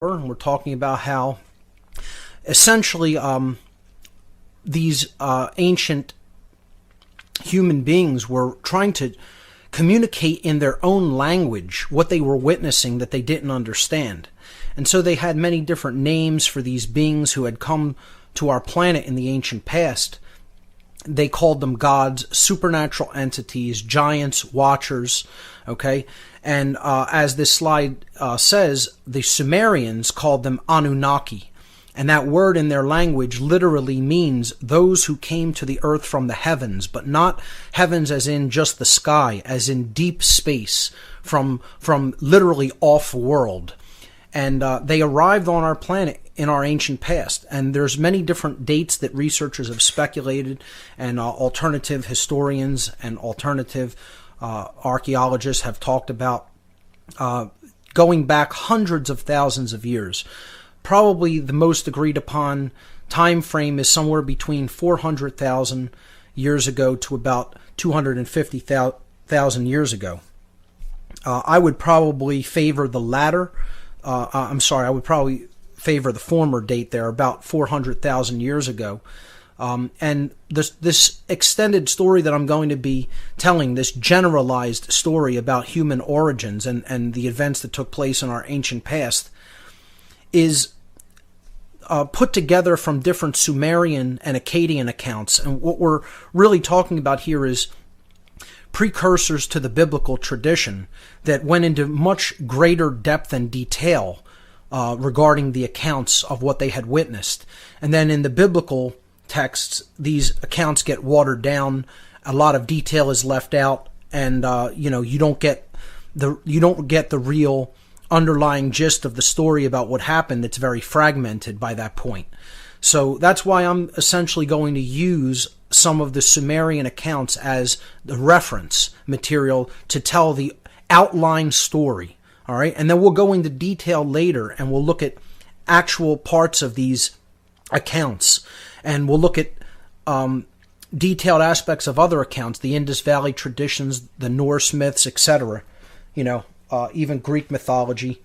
We're talking about how essentially these ancient human beings were trying to communicate in their own language what they were witnessing that they didn't understand. And so they had many different names for these beings who had come to our planet in the ancient past. They called them gods, supernatural entities, giants, watchers, okay? And as this slide says, the Sumerians called them Annunaki. And that word in their language literally means those who came to the earth from the heavens, but not heavens as in just the sky, as in deep space, from literally off-world. And they arrived on our planet in our ancient past. And there's many different dates that researchers have speculated, and alternative historians and alternative archaeologists have talked about going back hundreds of thousands of years. Probably the most agreed upon time frame is somewhere between 400,000 years ago to about 250,000 years ago. I would probably favor the latter. I would probably favor the former date there, about 400,000 years ago. And this extended story that I'm going to be telling, this generalized story about human origins and the events that took place in our ancient past, is put together from different Sumerian and Akkadian accounts. And what we're really talking about here is precursors to the biblical tradition that went into much greater depth and detail regarding the accounts of what they had witnessed. And then in the biblical texts, these accounts get watered down. A lot of detail is left out, and you don't get the real underlying gist of the story about what happened. It's very fragmented by that point. So that's why I'm essentially going to use some of the Sumerian accounts as the reference material to tell the outline story. All right, and then we'll go into detail later, and we'll look at actual parts of these accounts, and we'll look at detailed aspects of other accounts, the Indus Valley traditions, the Norse myths, etc. Even Greek mythology,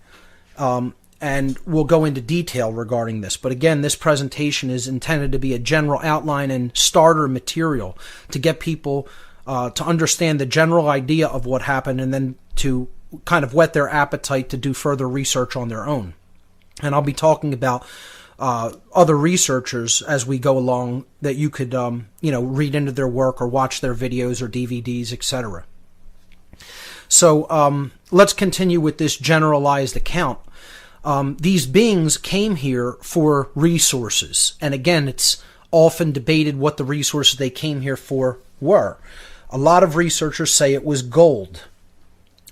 and we'll go into detail regarding this. But again, this presentation is intended to be a general outline and starter material to get people to understand the general idea of what happened, and then to kind of whet their appetite to do further research on their own. And I'll be talking about other researchers as we go along that you could read into their work or watch their videos or DVDs, etc. So let's continue with this generalized account. These beings came here for resources. And again, it's often debated what the resources they came here for were. A lot of researchers say it was gold.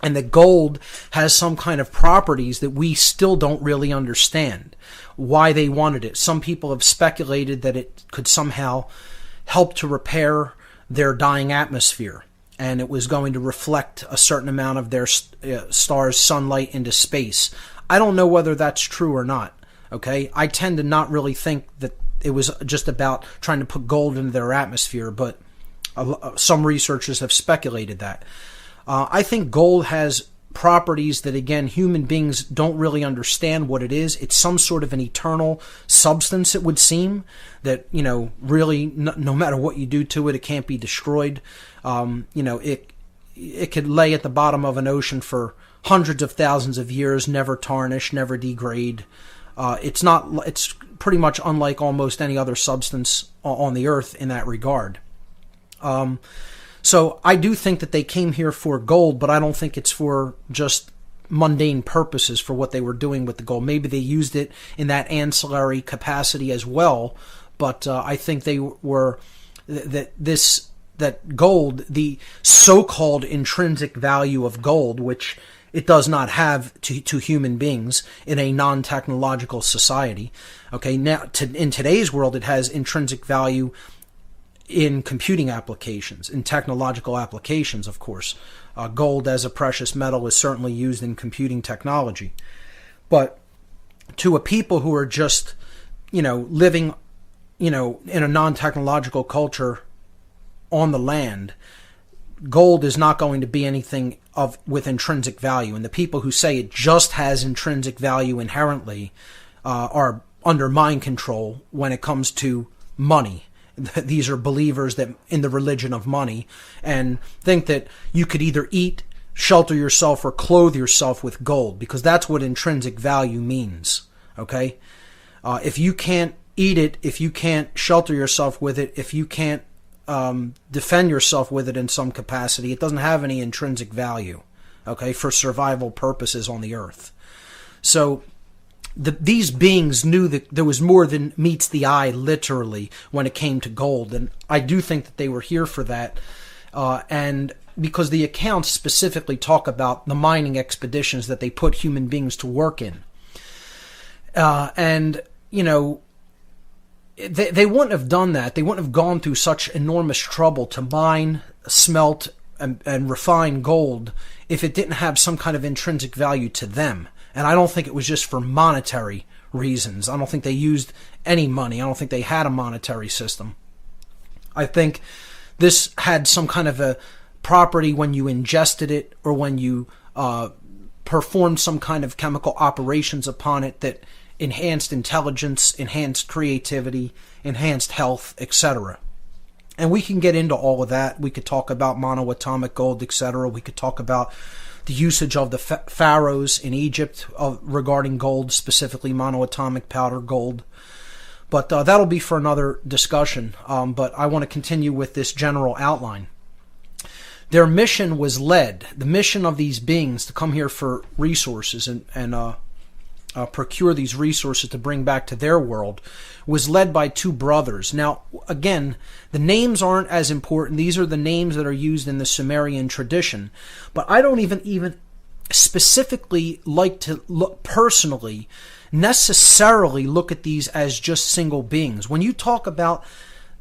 And that gold has some kind of properties that we still don't really understand why they wanted it. Some people have speculated that it could somehow help to repair their dying atmosphere, and it was going to reflect a certain amount of their star's sunlight into space. I don't know whether that's true or not. Okay, I tend to not really think that it was just about trying to put gold into their atmosphere, but some researchers have speculated that. I think gold has properties that, again, human beings don't really understand what it is. It's some sort of an eternal substance, it would seem, that, really, no matter what you do to it, it can't be destroyed. It could lay at the bottom of an ocean for hundreds of thousands of years, never tarnish, never degrade. It's pretty much unlike almost any other substance on the earth in that regard. So I do think that they came here for gold, but I don't think it's for just mundane purposes for what they were doing with the gold. Maybe they used it in that ancillary capacity as well, but I think they were that gold, the so-called intrinsic value of gold, which it does not have to human beings in a non-technological society. Okay, now in today's world, it has intrinsic value in computing applications, in technological applications, of course. Gold as a precious metal is certainly used in computing technology. But to a people who are just, living, in a non-technological culture on the land, gold is not going to be anything with intrinsic value, and the people who say it just has intrinsic value inherently are under mind control when it comes to money. These are believers that in the religion of money, and think that you could either eat, shelter yourself, or clothe yourself with gold, because that's what intrinsic value means. Okay, if you can't eat it, if you can't shelter yourself with it, if you can't defend yourself with it in some capacity, it doesn't have any intrinsic value, okay, for survival purposes on the earth. So these beings knew that there was more than meets the eye, literally, when it came to gold, and I do think that they were here for that, and because the accounts specifically talk about the mining expeditions that they put human beings to work in, and you know, they wouldn't have done that. They wouldn't have gone through such enormous trouble to mine, smelt, and refine gold if it didn't have some kind of intrinsic value to them. And I don't think it was just for monetary reasons. I don't think they used any money. I don't think they had a monetary system. I think this had some kind of a property when you ingested it, or when you performed some kind of chemical operations upon it that enhanced intelligence, enhanced creativity, enhanced health, etc. And we can get into all of that. We could talk about monoatomic gold, etc. We could talk about the usage of the pharaohs in Egypt regarding gold, specifically monoatomic powder gold. But that'll be for another discussion. But I want to continue with this general outline. Their mission was led, the mission of these beings to come here for resources and procure these resources to bring back to their world, was led by two brothers. Now, again, the names aren't as important. These are the names that are used in the Sumerian tradition. But I don't even specifically like to look personally, necessarily look at these as just single beings. When you talk about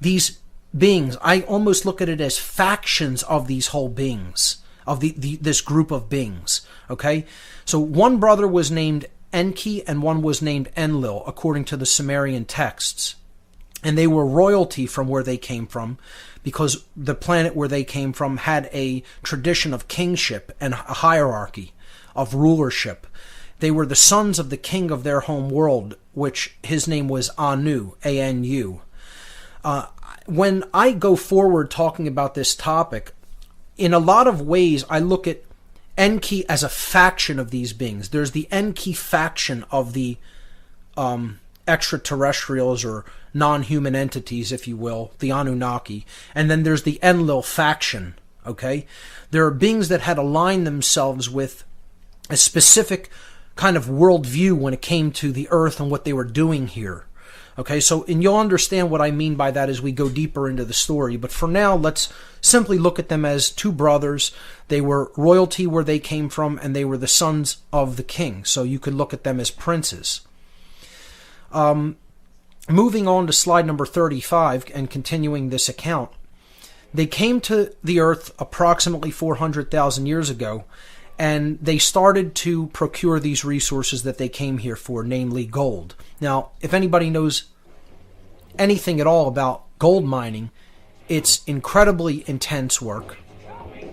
these beings, I almost look at it as factions of these whole beings, of this group of beings. Okay? So one brother was named Enki and one was named Enlil, according to the Sumerian texts. And they were royalty from where they came from, because the planet where they came from had a tradition of kingship and a hierarchy of rulership. They were the sons of the king of their home world, which his name was Anu, A-N-U. When I go forward talking about this topic, in a lot of ways I look at Enki as a faction of these beings. There's the Enki faction of the extraterrestrials, or non-human entities, if you will, the Anunnaki. And then there's the Enlil faction, okay? There are beings that had aligned themselves with a specific kind of worldview when it came to the earth and what they were doing here. Okay, so, and you'll understand what I mean by that as we go deeper into the story. But for now, let's simply look at them as two brothers. They were royalty where they came from, and they were the sons of the king. So you could look at them as princes. Moving on to slide number 35 and continuing this account. They came to the earth approximately 400,000 years ago, and they started to procure these resources that they came here for, namely gold. Now, if anybody knows anything at all about gold mining, it's incredibly intense work.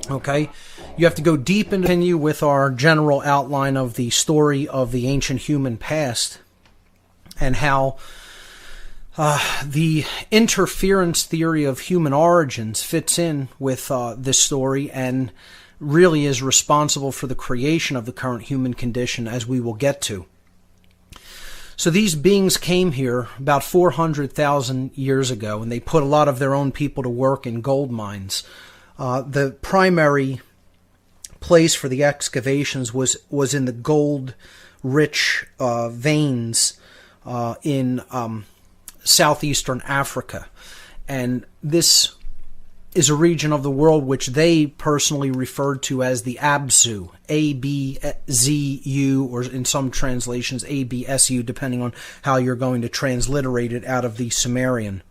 Okay? You have to go deep and continue with our general outline of the story of the ancient human past, and how the interference theory of human origins fits in with this story, and really is responsible for the creation of the current human condition, as we will get to. So these beings came here about 400,000 years ago, and they put a lot of their own people to work in gold mines. The primary place for the excavations was in the gold-rich veins in southeastern Africa. And this is a region of the world which they personally referred to as the Abzu, A-B-Z-U, or in some translations A-B-S-U, depending on how you're going to transliterate it out of the Sumerian.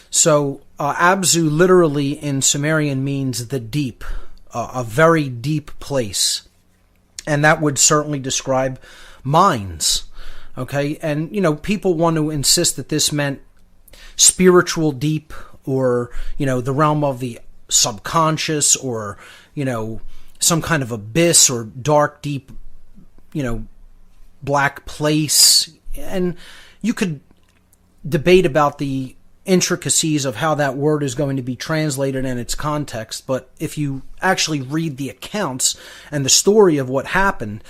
So Abzu literally in Sumerian means the deep, a very deep place. And that would certainly describe mines. Okay, and people want to insist that this meant spiritual deep, or the realm of the subconscious or, some kind of abyss or dark, deep, black place. And you could debate about the intricacies of how that word is going to be translated in its context, but if you actually read the accounts and the story of what happened,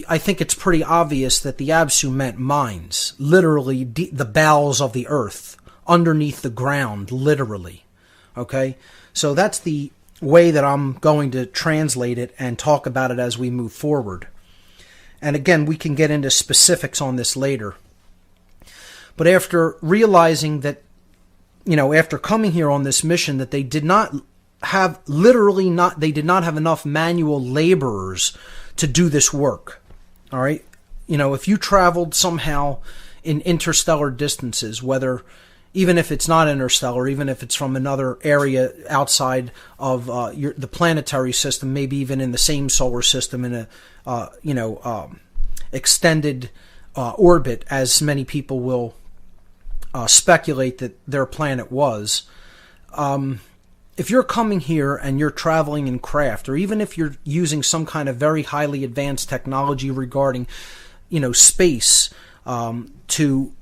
I think it's pretty obvious that the Absu meant mines, literally the bowels of the earth, underneath the ground, literally. Okay? So that's the way that I'm going to translate it and talk about it as we move forward. And again, we can get into specifics on this later. But after realizing that, after coming here on this mission, that they did not have enough manual laborers to do this work. All right. If you traveled somehow in interstellar distances, even if it's not interstellar, even if it's from another area outside of the planetary system, maybe even in the same solar system in a extended orbit, as many people will speculate that their planet was. If you're coming here and you're traveling in craft, or even if you're using some kind of very highly advanced technology regarding, space, to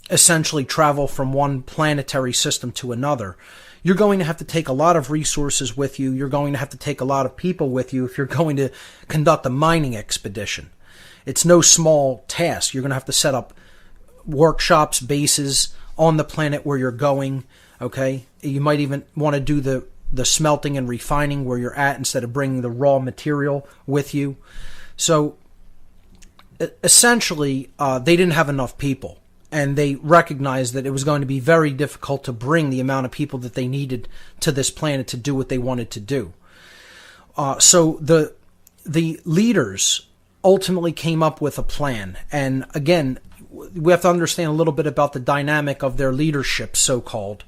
essentially travel from one planetary system to another, you're going to have to take a lot of resources with you. You're going to have to take a lot of people with you if you're going to conduct a mining expedition. It's no small task. You're going to have to set up workshops, bases on the planet where you're going. Okay, you might even want to do the smelting and refining where you're at instead of bringing the raw material with you. So essentially, they didn't have enough people, and they recognized that it was going to be very difficult to bring the amount of people that they needed to this planet to do what they wanted to do. So the leaders ultimately came up with a plan, and again, we have to understand a little bit about the dynamic of their leadership, so-called.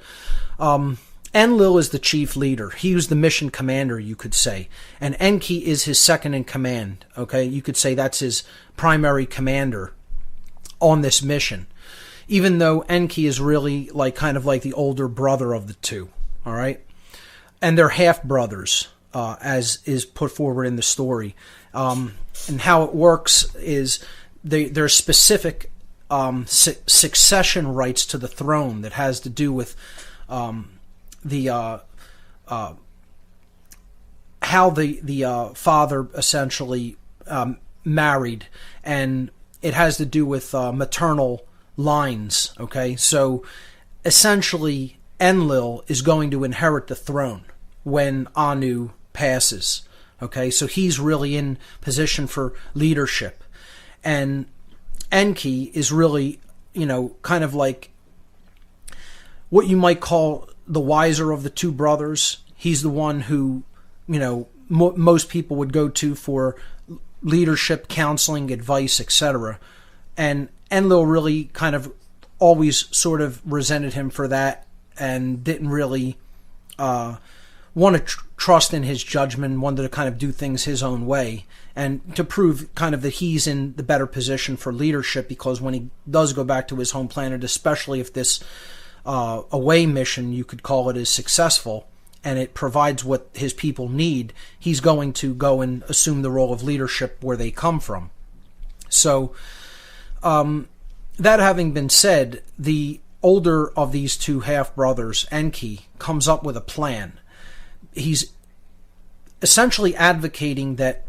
Enlil is the chief leader. He was the mission commander, you could say. And Enki is his second in command. Okay, you could say that's his primary commander on this mission. Even though Enki is really kind of like the older brother of the two. All right? And they're half-brothers, as is put forward in the story. And how it works is there's specific succession rights to the throne that has to do with how the father essentially married, and it has to do with maternal lines. Okay, so essentially Enlil is going to inherit the throne when Anu passes. Okay, so he's really in position for leadership, and Enki is really, kind of like what you might call the wiser of the two brothers. He's the one who, most people would go to for leadership, counseling, advice, etc. And Enlil really kind of always sort of resented him for that and didn't really want to trust in his judgment, wanted to kind of do things his own way, and to prove kind of that he's in the better position for leadership, because when he does go back to his home planet, especially if this away mission, you could call it, is successful and it provides what his people need, he's going to go and assume the role of leadership where they come from. So that having been said, the older of these two half-brothers, Enki, comes up with a plan. He's essentially advocating that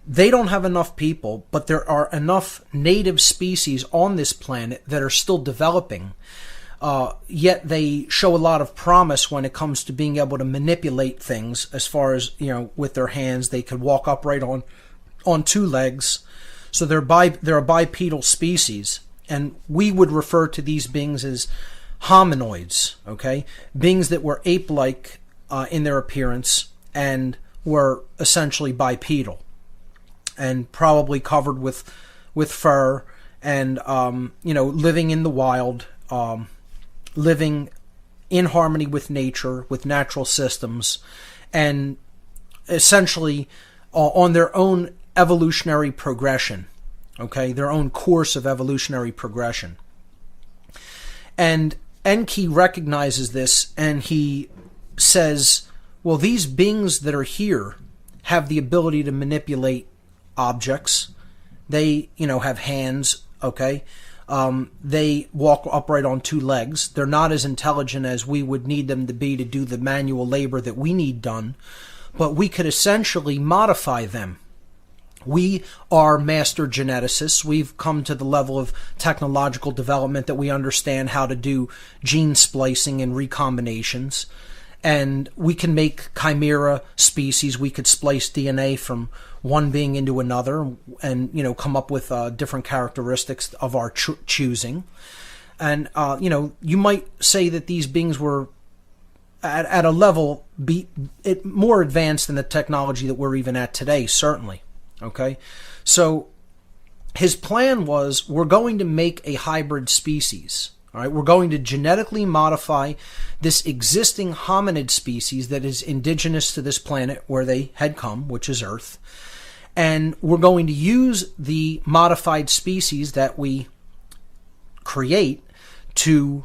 they don't have enough people, but there are enough native species on this planet that are still developing, yet they show a lot of promise when it comes to being able to manipulate things, as far as, with their hands. They could walk upright on two legs. So they're a bipedal species, and we would refer to these beings as hominoids, okay? Beings that were ape-like in their appearance and were essentially bipedal and probably covered with fur and, living in the wild, living in harmony with nature, with natural systems, and essentially on their own evolutionary progression, okay, their own course of evolutionary progression. And Enki recognizes this, and he says, Well, these beings that are here have the ability to manipulate objects. They, have hands, okay? They walk upright on two legs. They're not as intelligent as we would need them to be to do the manual labor that we need done, but we could essentially modify them. We are master geneticists. We've come to the level of technological development that we understand how to do gene splicing and recombinations. And we can make chimera species. We could splice DNA from one being into another and, come up with different characteristics of our choosing. And, you might say that these beings were at a level more advanced than the technology that we're even at today, certainly. Okay? So his plan was, we're going to make a hybrid species. All right, we're going to genetically modify this existing hominid species that is indigenous to this planet where they had come, which is Earth. And we're going to use the modified species that we create to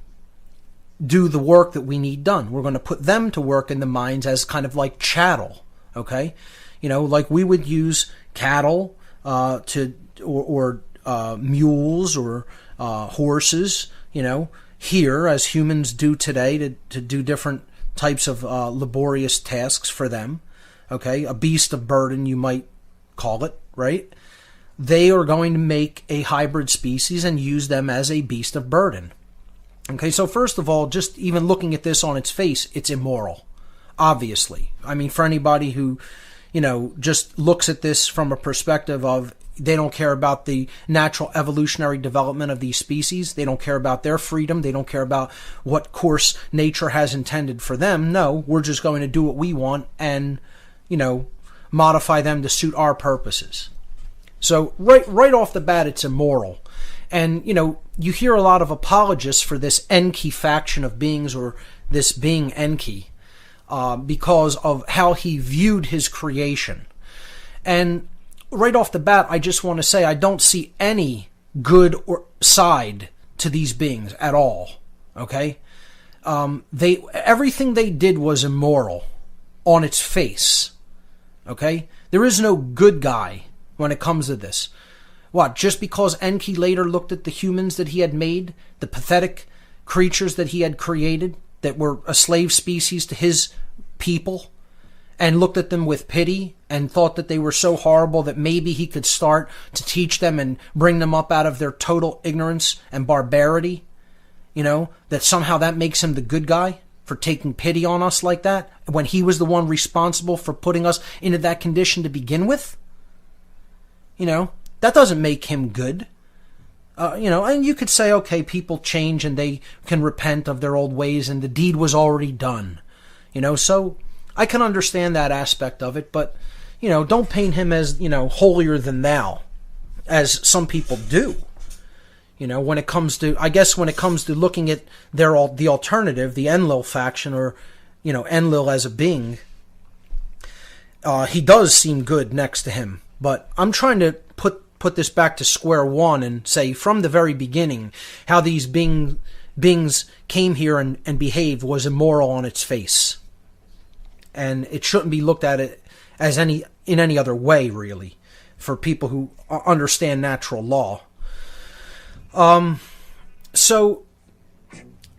do the work that we need done. We're going to put them to work in the mines as kind of like chattel, okay? Like we would use cattle or mules or horses, here as humans do today to do different types of laborious tasks for them. Okay, a beast of burden, you might call it, right? They are going to make a hybrid species and use them as a beast of burden. Okay, so first of all, just even looking at this on its face, it's immoral, obviously. I mean, for anybody who, just looks at this from a perspective of they don't care about the natural evolutionary development of these species. They don't care about their freedom. They don't care about what course nature has intended for them. No, we're just going to do what we want and, modify them to suit our purposes. So right off the bat, it's immoral. And, you hear a lot of apologists for this Enki faction of beings or this being Enki because of how he viewed his creation. And right off the bat, I just want to say I don't see any good or side to these beings at all. Okay, everything they did was immoral on its face. Okay, there is no good guy when it comes to this. What? Just because Enki later looked at the humans that he had made, the pathetic creatures that he had created that were a slave species to his people, and looked at them with pity and thought that they were so horrible that maybe he could start to teach them and bring them up out of their total ignorance and barbarity, that somehow that makes him the good guy for taking pity on us like that when he was the one responsible for putting us into that condition to begin with. That doesn't make him good. And you could say, okay, people change and they can repent of their old ways and the deed was already done. So I can understand that aspect of it, but, don't paint him as, holier than thou, as some people do. When it comes to looking at the alternative, the Enlil faction, or, Enlil as a being, he does seem good next to him. But I'm trying to put this back to square one and say from the very beginning how these beings came here and behaved was immoral on its face. And it shouldn't be looked at it as in any other way, really, for people who understand natural law. So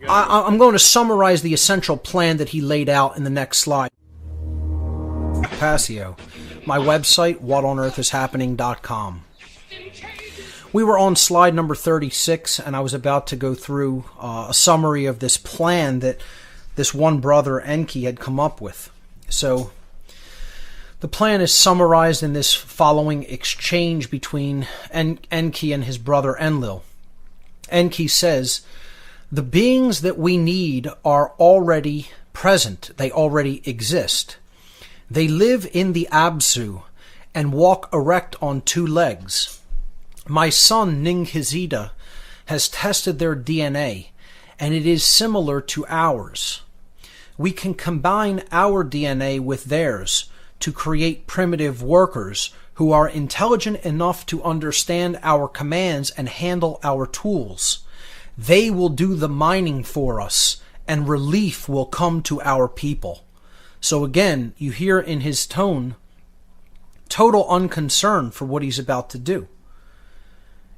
I'm going to summarize the essential plan that he laid out in the next slide. Passio. My website, whatonearthishappening.com. We were on slide number 36, and I was about to go through a summary of this plan that this one brother, Enki, had come up with. So the plan is summarized in this following exchange between Enki and his brother Enlil. Enki says, the beings that we need are already present. They already exist. They live in the Absu and walk erect on two legs. My son Ninghizida has tested their DNA, and it is similar to ours. We can combine our DNA with theirs to create primitive workers who are intelligent enough to understand our commands and handle our tools. They will do the mining for us, and relief will come to our people. So again, you hear in his tone total unconcern for what he's about to do.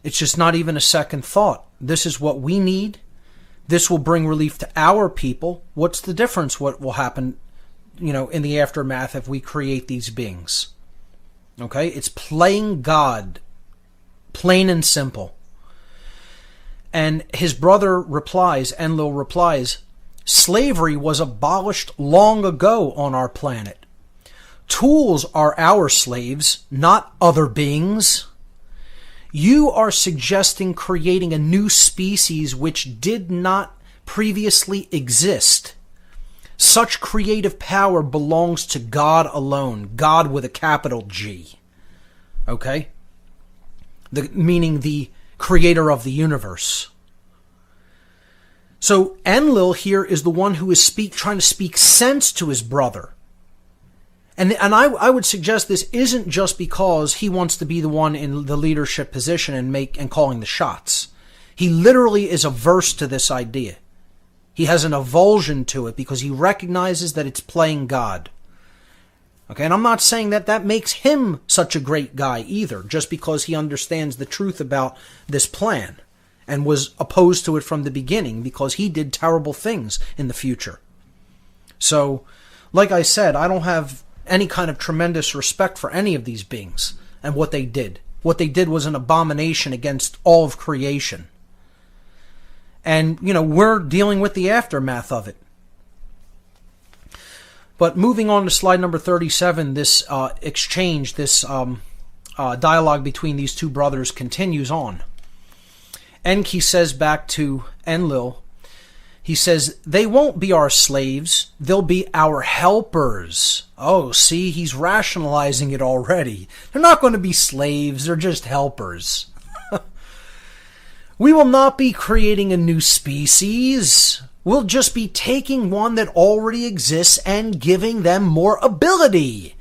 It's just not even a second thought. This is what we need. This will bring relief to our people. What's the difference? What will happen, in the aftermath if we create these beings? Okay? It's playing God. Plain and simple. And his brother replies, Enlil replies, slavery was abolished long ago on our planet. Tools are our slaves, not other beings. You are suggesting creating a new species which did not previously exist. Such creative power belongs to God alone. God with a capital G. Okay? Meaning the creator of the universe. So Enlil here is the one who is trying to speak sense to his brother. And I would suggest this isn't just because he wants to be the one in the leadership position and calling the shots. He literally is averse to this idea. He has an avulsion to it because he recognizes that it's playing God. Okay, and I'm not saying that makes him such a great guy either, just because he understands the truth about this plan and was opposed to it from the beginning because he did terrible things in the future. So, like I said, I don't have any kind of tremendous respect for any of these beings and what they did. What they did was an abomination against all of creation. And, we're dealing with the aftermath of it. But moving on to slide number 37, this exchange, this dialogue between these two brothers continues on. Enki says back to Enlil, he says, they won't be our slaves, they'll be our helpers. Oh, see, he's rationalizing it already. They're not going to be slaves, they're just helpers. We will not be creating a new species. We'll just be taking one that already exists and giving them more ability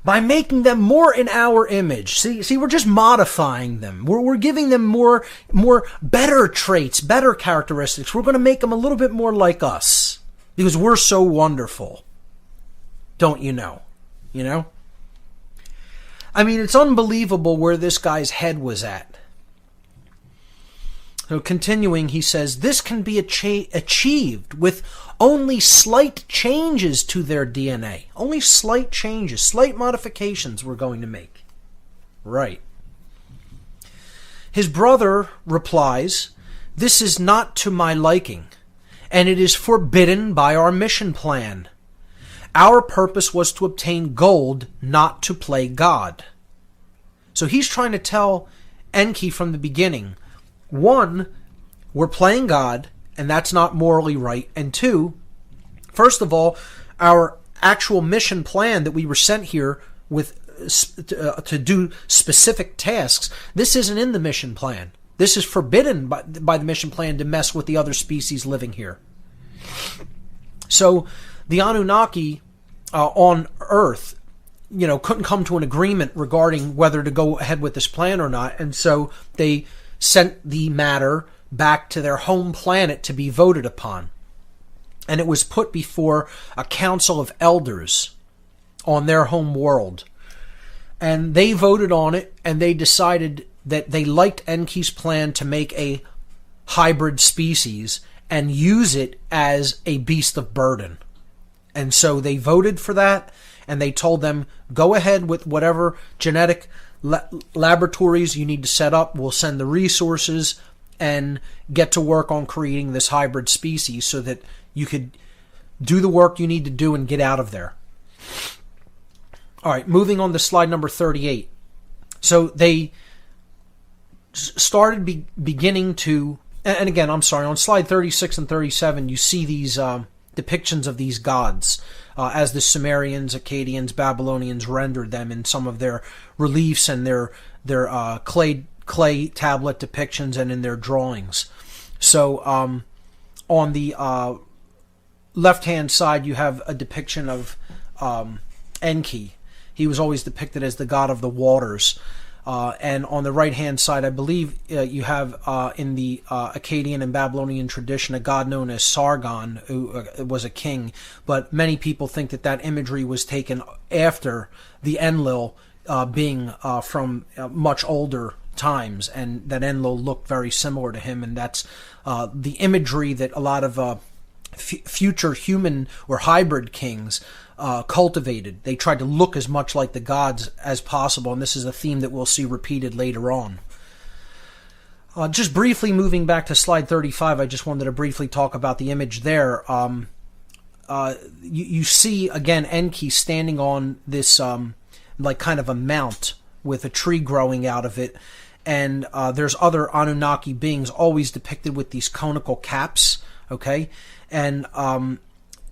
by making them more in our image. See, we're just modifying them. We're giving them more better traits, better characteristics. We're going to make them a little bit more like us because we're so wonderful. Don't you know? I mean, it's unbelievable where this guy's head was at. So continuing, he says, this can be achieved with only slight changes to their DNA. Only slight changes, slight modifications we're going to make. Right. His brother replies, this is not to my liking, and it is forbidden by our mission plan. Our purpose was to obtain gold, not to play God. So he's trying to tell Enki from the beginning, one, we're playing God, and that's not morally right. And two, first of all, our actual mission plan that we were sent here with to do specific tasks, this isn't in the mission plan. This is forbidden by the mission plan to mess with the other species living here. So the Anunnaki on Earth, couldn't come to an agreement regarding whether to go ahead with this plan or not, and so they sent the matter back to their home planet to be voted upon. And it was put before a council of elders on their home world. And they voted on it, and they decided that they liked Enki's plan to make a hybrid species and use it as a beast of burden. And so they voted for that, and they told them, go ahead with whatever genetic laboratories you need to set up. We'll send the resources and get to work on creating this hybrid species so that you could do the work you need to do and get out of there. All right, moving on to slide number 38. So they started beginning to, and again, I'm sorry, on slide 36 and 37, you see these depictions of these gods as the Sumerians, Akkadians, Babylonians rendered them in some of their reliefs and their clay tablet depictions and in their drawings. So on the left-hand side, you have a depiction of Enki. He was always depicted as the god of the waters. And on the right-hand side, I believe you have in the Akkadian and Babylonian tradition a god known as Sargon, who was a king. But many people think that that imagery was taken after the Enlil, being from much older times, and that Enlil looked very similar to him. And that's the imagery that a lot of future human or hybrid kings cultivated. They tried to look as much like the gods as possible, and this is a theme that we'll see repeated later on. Just briefly moving back to slide 35, I just wanted to briefly talk about the image there. You see, again, Enki standing on this like kind of a mount with a tree growing out of it, and there's other Anunnaki beings always depicted with these conical caps, okay? And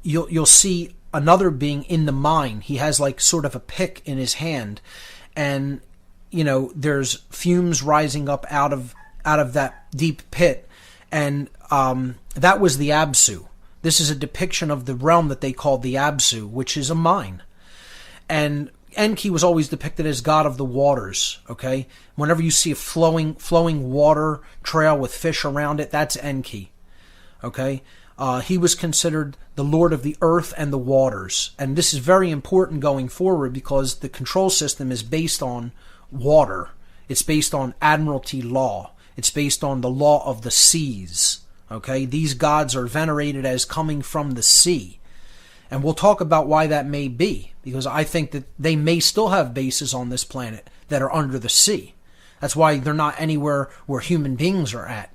you'll see another being in the mine. He has like sort of a pick in his hand, and there's fumes rising up out of that deep pit, and that was the Absu. This is a depiction of the realm that they called the Absu, which is a mine. And Enki was always depicted as god of the waters, okay? Whenever you see a flowing water trail with fish around it, that's Enki, okay? He was considered the lord of the earth and the waters. And this is very important going forward because the control system is based on water. It's based on admiralty law. It's based on the law of the seas, okay? These gods are venerated as coming from the sea. And we'll talk about why that may be, because I think that they may still have bases on this planet that are under the sea. That's why they're not anywhere where human beings are at,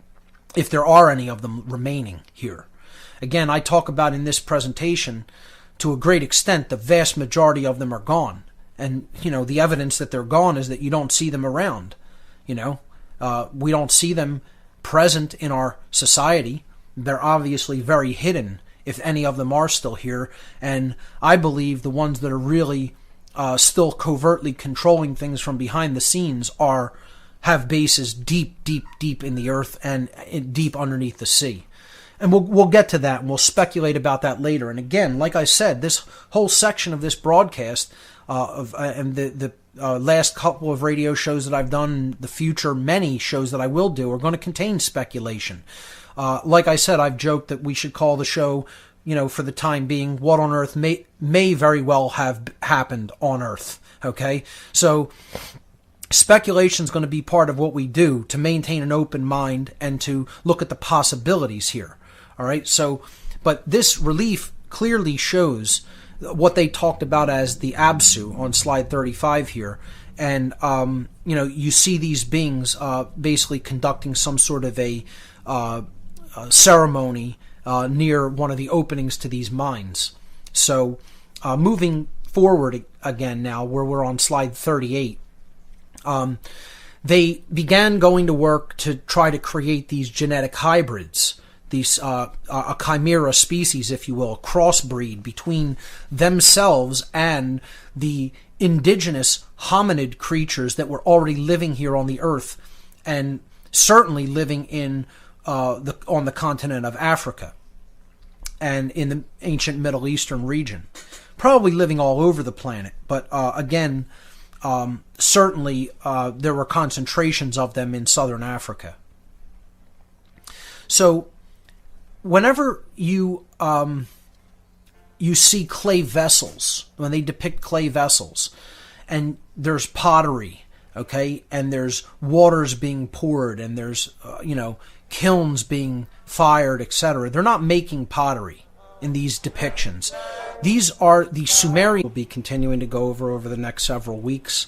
if there are any of them remaining here. Again, I talk about in this presentation, to a great extent, the vast majority of them are gone. And, the evidence that they're gone is that you don't see them around. We don't see them present in our society. They're obviously very hidden, if any of them are still here. And I believe the ones that are really still covertly controlling things from behind the scenes have bases deep, deep, deep in the earth and deep underneath the sea. And we'll get to that, and we'll speculate about that later. And again, like I said, this whole section of this broadcast and the last couple of radio shows that I've done, the future many shows that I will do, are going to contain speculation. Like I said, I've joked that we should call the show, for the time being, What on Earth may very well have happened on Earth, okay? So speculation is going to be part of what we do to maintain an open mind and to look at the possibilities here. All right. So, but this relief clearly shows what they talked about as the Absu on slide 35 here. And, you see these beings basically conducting some sort of a ceremony near one of the openings to these mines. So moving forward again now, where we're on slide 38, they began going to work to try to create these genetic hybrids, these a chimera species, if you will, a crossbreed between themselves and the indigenous hominid creatures that were already living here on the earth, and certainly living in on the continent of Africa and in the ancient Middle Eastern region, probably living all over the planet. But again, certainly there were concentrations of them in southern Africa. So whenever you see clay vessels, when they depict clay vessels, and there's pottery, okay, and there's waters being poured, and there's kilns being fired, etc., they're not making pottery in these depictions. These are the Sumerian. We'll be continuing to go over the next several weeks.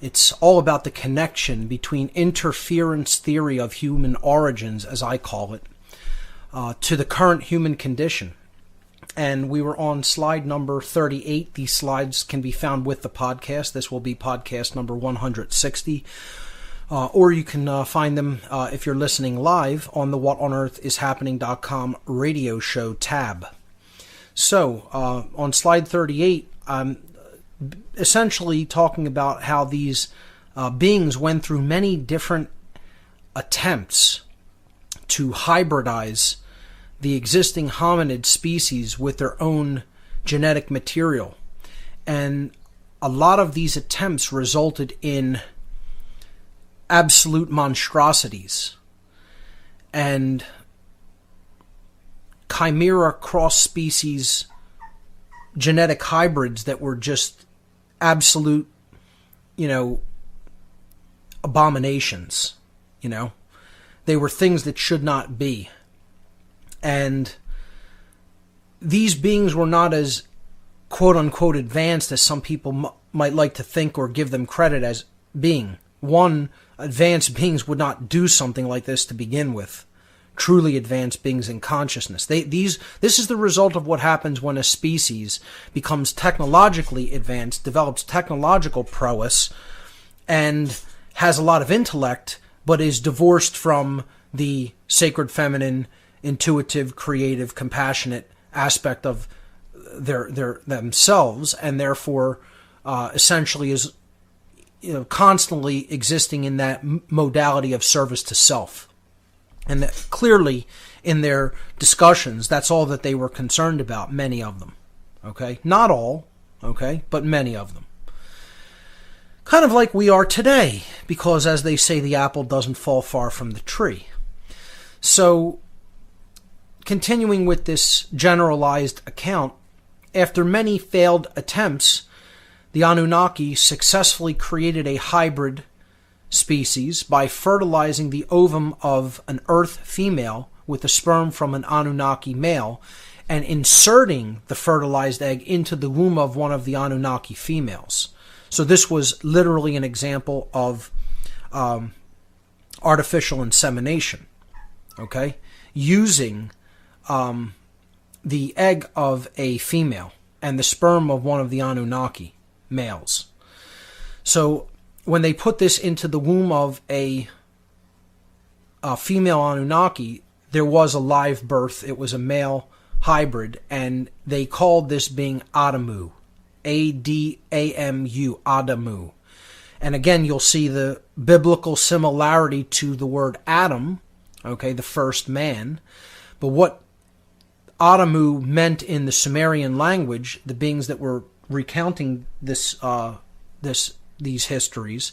It's all about the connection between interference theory of human origins, as I call it, to the current human condition. And we were on slide number 38. These slides can be found with the podcast. This will be podcast number 160. Or you can find them, if you're listening live, on the whatonearthishappening.com radio show tab. So, on slide 38, I'm essentially talking about how these beings went through many different attempts to hybridize the existing hominid species with their own genetic material. And a lot of these attempts resulted in absolute monstrosities and chimera cross-species genetic hybrids that were just absolute, abominations. They were things that should not be. And these beings were not as quote-unquote advanced as some people might like to think or give them credit as being. One, advanced beings would not do something like this to begin with. Truly advanced beings in consciousness. This is the result of what happens when a species becomes technologically advanced, develops technological prowess, and has a lot of intellect, but is divorced from the sacred feminine, intuitive, creative, compassionate aspect of their themselves, and therefore essentially is constantly existing in that modality of service to self. And that clearly in their discussions, that's all that they were concerned about, many of them. Okay? Not all, okay, but many of them. Kind of like we are today, because as they say, the apple doesn't fall far from the tree. So, continuing with this generalized account, after many failed attempts, the Anunnaki successfully created a hybrid species by fertilizing the ovum of an Earth female with the sperm from an Anunnaki male and inserting the fertilized egg into the womb of one of the Anunnaki females. So this was literally an example of artificial insemination, okay, using the egg of a female and the sperm of one of the Anunnaki males. So when they put this into the womb of a female Anunnaki, there was a live birth. It was a male hybrid, and they called this being Adamu. A-D-A-M-U, Adamu. And again, you'll see the biblical similarity to the word Adam, okay, the first man. But what Adamu meant in the Sumerian language, the beings that were recounting these histories,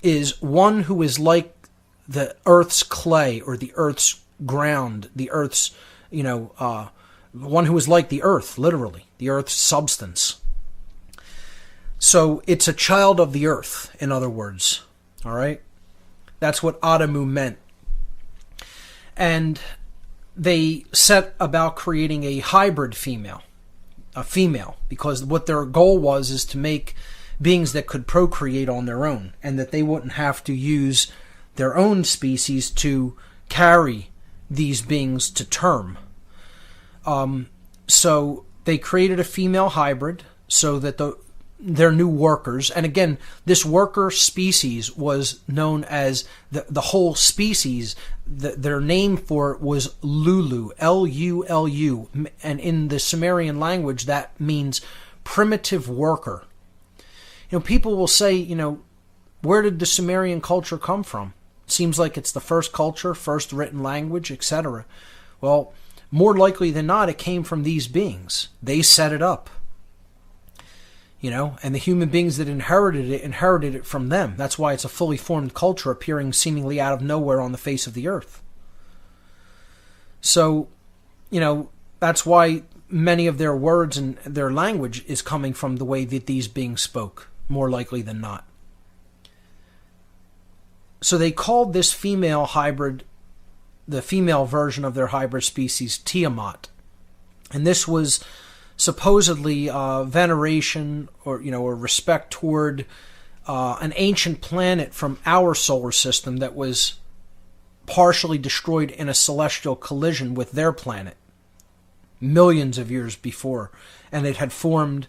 is one who is like the earth's clay or the earth's ground, the earth's, one who is like the earth, literally, the earth's substance. So it's a child of the earth, in other words. All right? That's what Adamu meant. And they set about creating a hybrid female, because what their goal is to make beings that could procreate on their own, and that they wouldn't have to use their own species to carry these beings to term. So they created a female hybrid so that their new workers, and again, this worker species was known as the whole species. Their name for it was Lulu, L-U-L-U, and in the Sumerian language that means primitive worker. People will say, where did the Sumerian culture come from? Seems like it's the first culture, first written language, etc. Well, more likely than not, it came from these beings. They set it up. And the human beings that inherited it from them. That's why it's a fully formed culture appearing seemingly out of nowhere on the face of the earth. So, that's why many of their words and their language is coming from the way that these beings spoke, more likely than not. So they called this female hybrid, the female version of their hybrid species, Tiamat. And this was supposedly veneration or respect toward an ancient planet from our solar system that was partially destroyed in a celestial collision with their planet millions of years before, and it had formed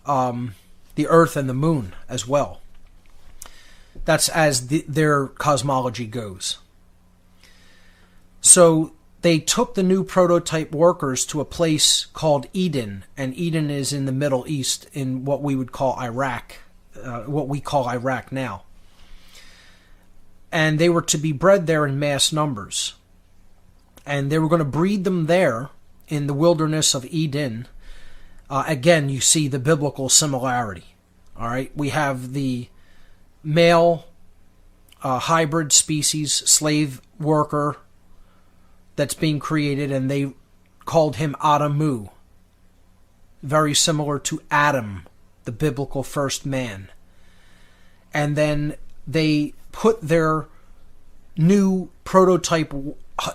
the Earth and the Moon as well. That's as their cosmology goes. So they took the new prototype workers to a place called Eden, and Eden is in the Middle East, in what we would call Iraq, what we call Iraq now. And they were to be bred there in mass numbers. And they were going to breed them there in the wilderness of Eden. Again, you see the biblical similarity. All right, we have the male hybrid species, slave worker that's being created, and they called him Adamu. Very similar to Adam, the biblical first man. And then they put their new prototype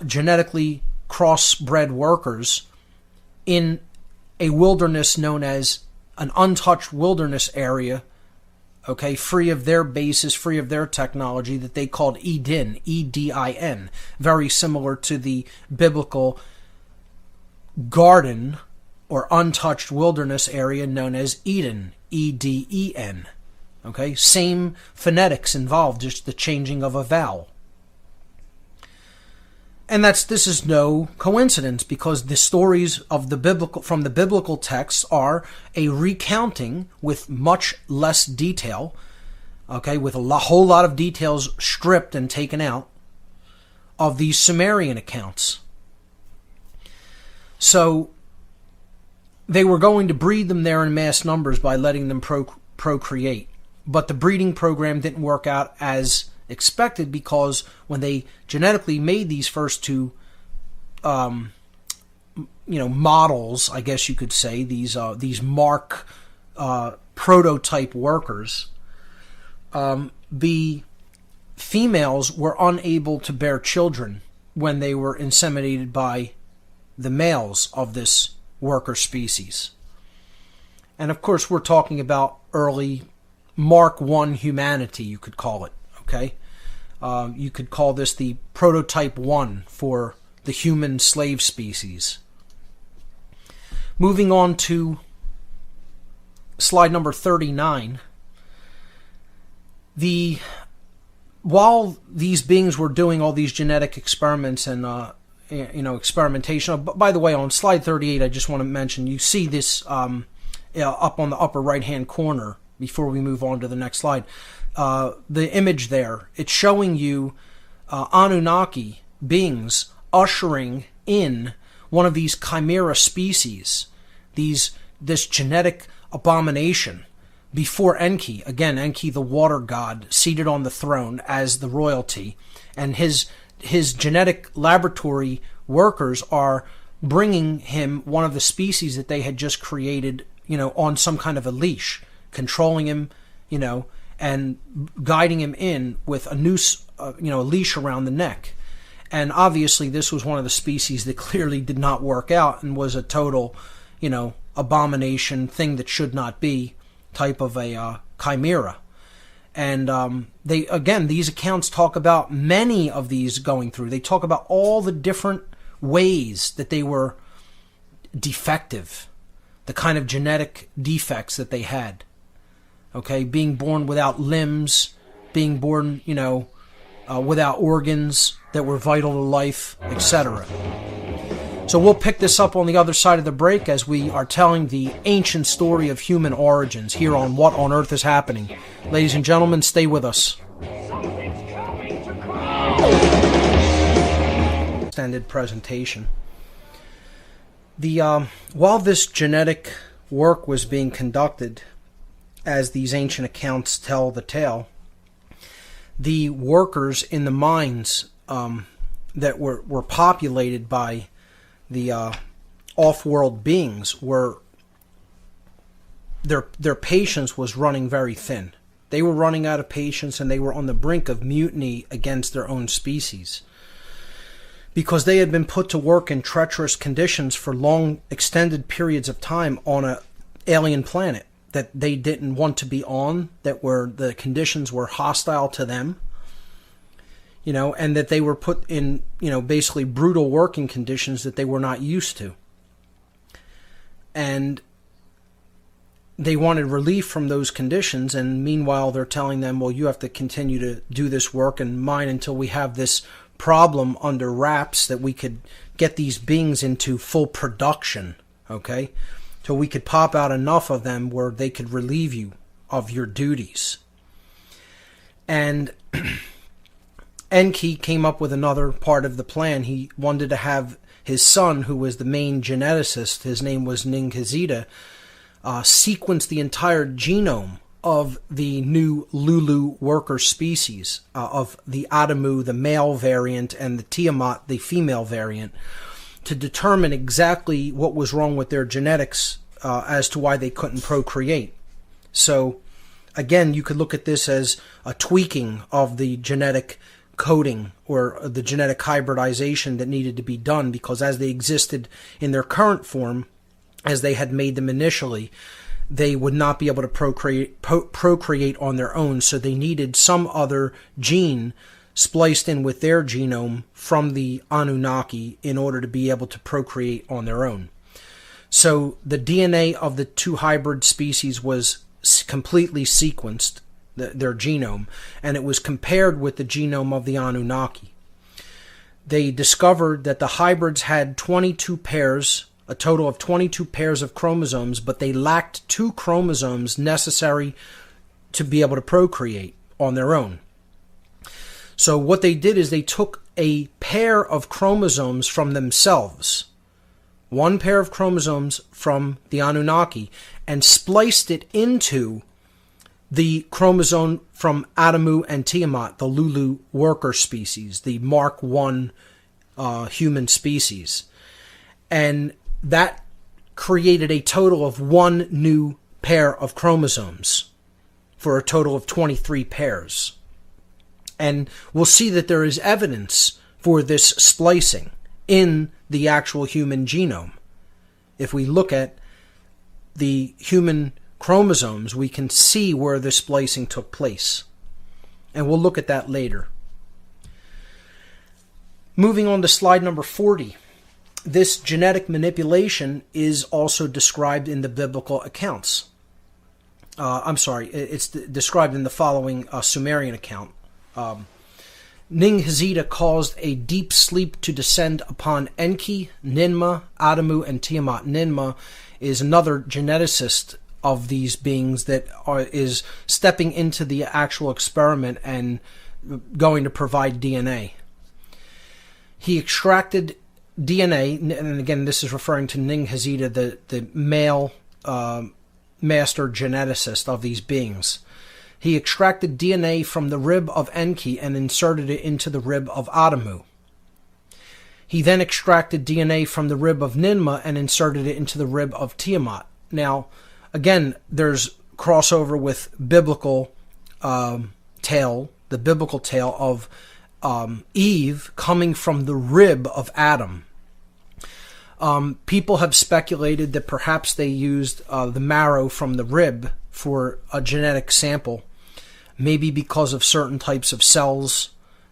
genetically crossbred workers in a wilderness known as an untouched wilderness area, okay, free of their bases, free of their technology, that they called Eden, Edin, very similar to the biblical garden or untouched wilderness area known as Eden, Eden. Okay, same phonetics involved, just the changing of a vowel. And this is no coincidence, because the stories of from the biblical texts are a recounting with much less detail, okay, with a whole lot of details stripped and taken out of these Sumerian accounts. So they were going to breed them there in mass numbers by letting them procreate. But the breeding program didn't work out as expected, because when they genetically made these first two models, I guess you could say, these mark prototype workers, the females were unable to bear children when they were inseminated by the males of this worker species. And of course, we're talking about early Mark I humanity, you could call it, okay? You could call this the prototype 1 for the human slave species. Moving on to slide number 39. While these beings were doing all these genetic experiments and experimentation. By the way, on slide 38, I just want to mention, you see this up on the upper right-hand corner before we move on to the next slide. The image there, it's showing you Annunaki beings ushering in one of these chimera species, this genetic abomination, before Enki. Again, Enki, the water god, seated on the throne as the royalty, and his genetic laboratory workers are bringing him one of the species that they had just created, on some kind of a leash, controlling him, and guiding him in with a noose, a leash around the neck. And obviously this was one of the species that clearly did not work out and was a total, abomination, thing that should not be, type of a chimera. And these accounts talk about many of these going through. They talk about all the different ways that they were defective, the kind of genetic defects that they had. Okay, being born without limbs, being born, without organs that were vital to life, etc. So we'll pick this up on the other side of the break as we are telling the ancient story of human origins here on What on Earth is Happening. Ladies and gentlemen, stay with us. Extended presentation. While this genetic work was being conducted, as these ancient accounts tell the tale, the workers in the mines that were populated by the off-world beings their patience was running very thin. They were running out of patience, and they were on the brink of mutiny against their own species, because they had been put to work in treacherous conditions for long, extended periods of time on an alien planet that they didn't want to be on, the conditions were hostile to them, and that they were put in, basically brutal working conditions that they were not used to. And they wanted relief from those conditions, and meanwhile they're telling them, well, you have to continue to do this work and mine until we have this problem under wraps, that we could get these beings into full production, okay? So we could pop out enough of them where they could relieve you of your duties. And Enki came up with another part of the plan. He wanted to have his son, who was the main geneticist, his name was Ninkazita, sequence the entire genome of the new Lulu worker species, of the Adamu, the male variant, and the Tiamat, the female variant, to determine exactly what was wrong with their genetics as to why they couldn't procreate. So, again, you could look at this as a tweaking of the genetic coding or the genetic hybridization that needed to be done, because as they existed in their current form, as they had made them initially, they would not be able to procreate on their own, so they needed some other gene spliced in with their genome from the Annunaki in order to be able to procreate on their own. So the DNA of the two hybrid species was completely sequenced, their genome, and it was compared with the genome of the Annunaki. They discovered that the hybrids had 22 pairs, a total of 22 pairs of chromosomes, but they lacked 2 chromosomes necessary to be able to procreate on their own. So what they did is they took a pair of chromosomes from themselves, one pair of chromosomes from the Annunaki, and spliced it into the chromosome from Adamu and Tiamat, the Lulu worker species, the Mark I human species. And that created a total of 1 new pair of chromosomes for a total of 23 pairs. And we'll see that there is evidence for this splicing in the actual human genome. If we look at the human chromosomes, we can see where the splicing took place. And we'll look at that later. Moving on to slide number 40. This genetic manipulation is also described in the biblical accounts. It's described in the following Sumerian account. Ning-Hazita caused a deep sleep to descend upon Enki, Ninmah, Adamu, and Tiamat. Ninmah is another geneticist of these beings that is stepping into the actual experiment and going to provide DNA. He extracted DNA, and again, this is referring to Ning-Hazita, the male master geneticist of these beings. He extracted DNA from the rib of Enki and inserted it into the rib of Adamu. He then extracted DNA from the rib of Ninmah and inserted it into the rib of Tiamat. Now, again, there's crossover with biblical tale, the biblical tale of Eve coming from the rib of Adam. People have speculated that perhaps they used the marrow from the rib for a genetic sample, maybe because of certain types of cells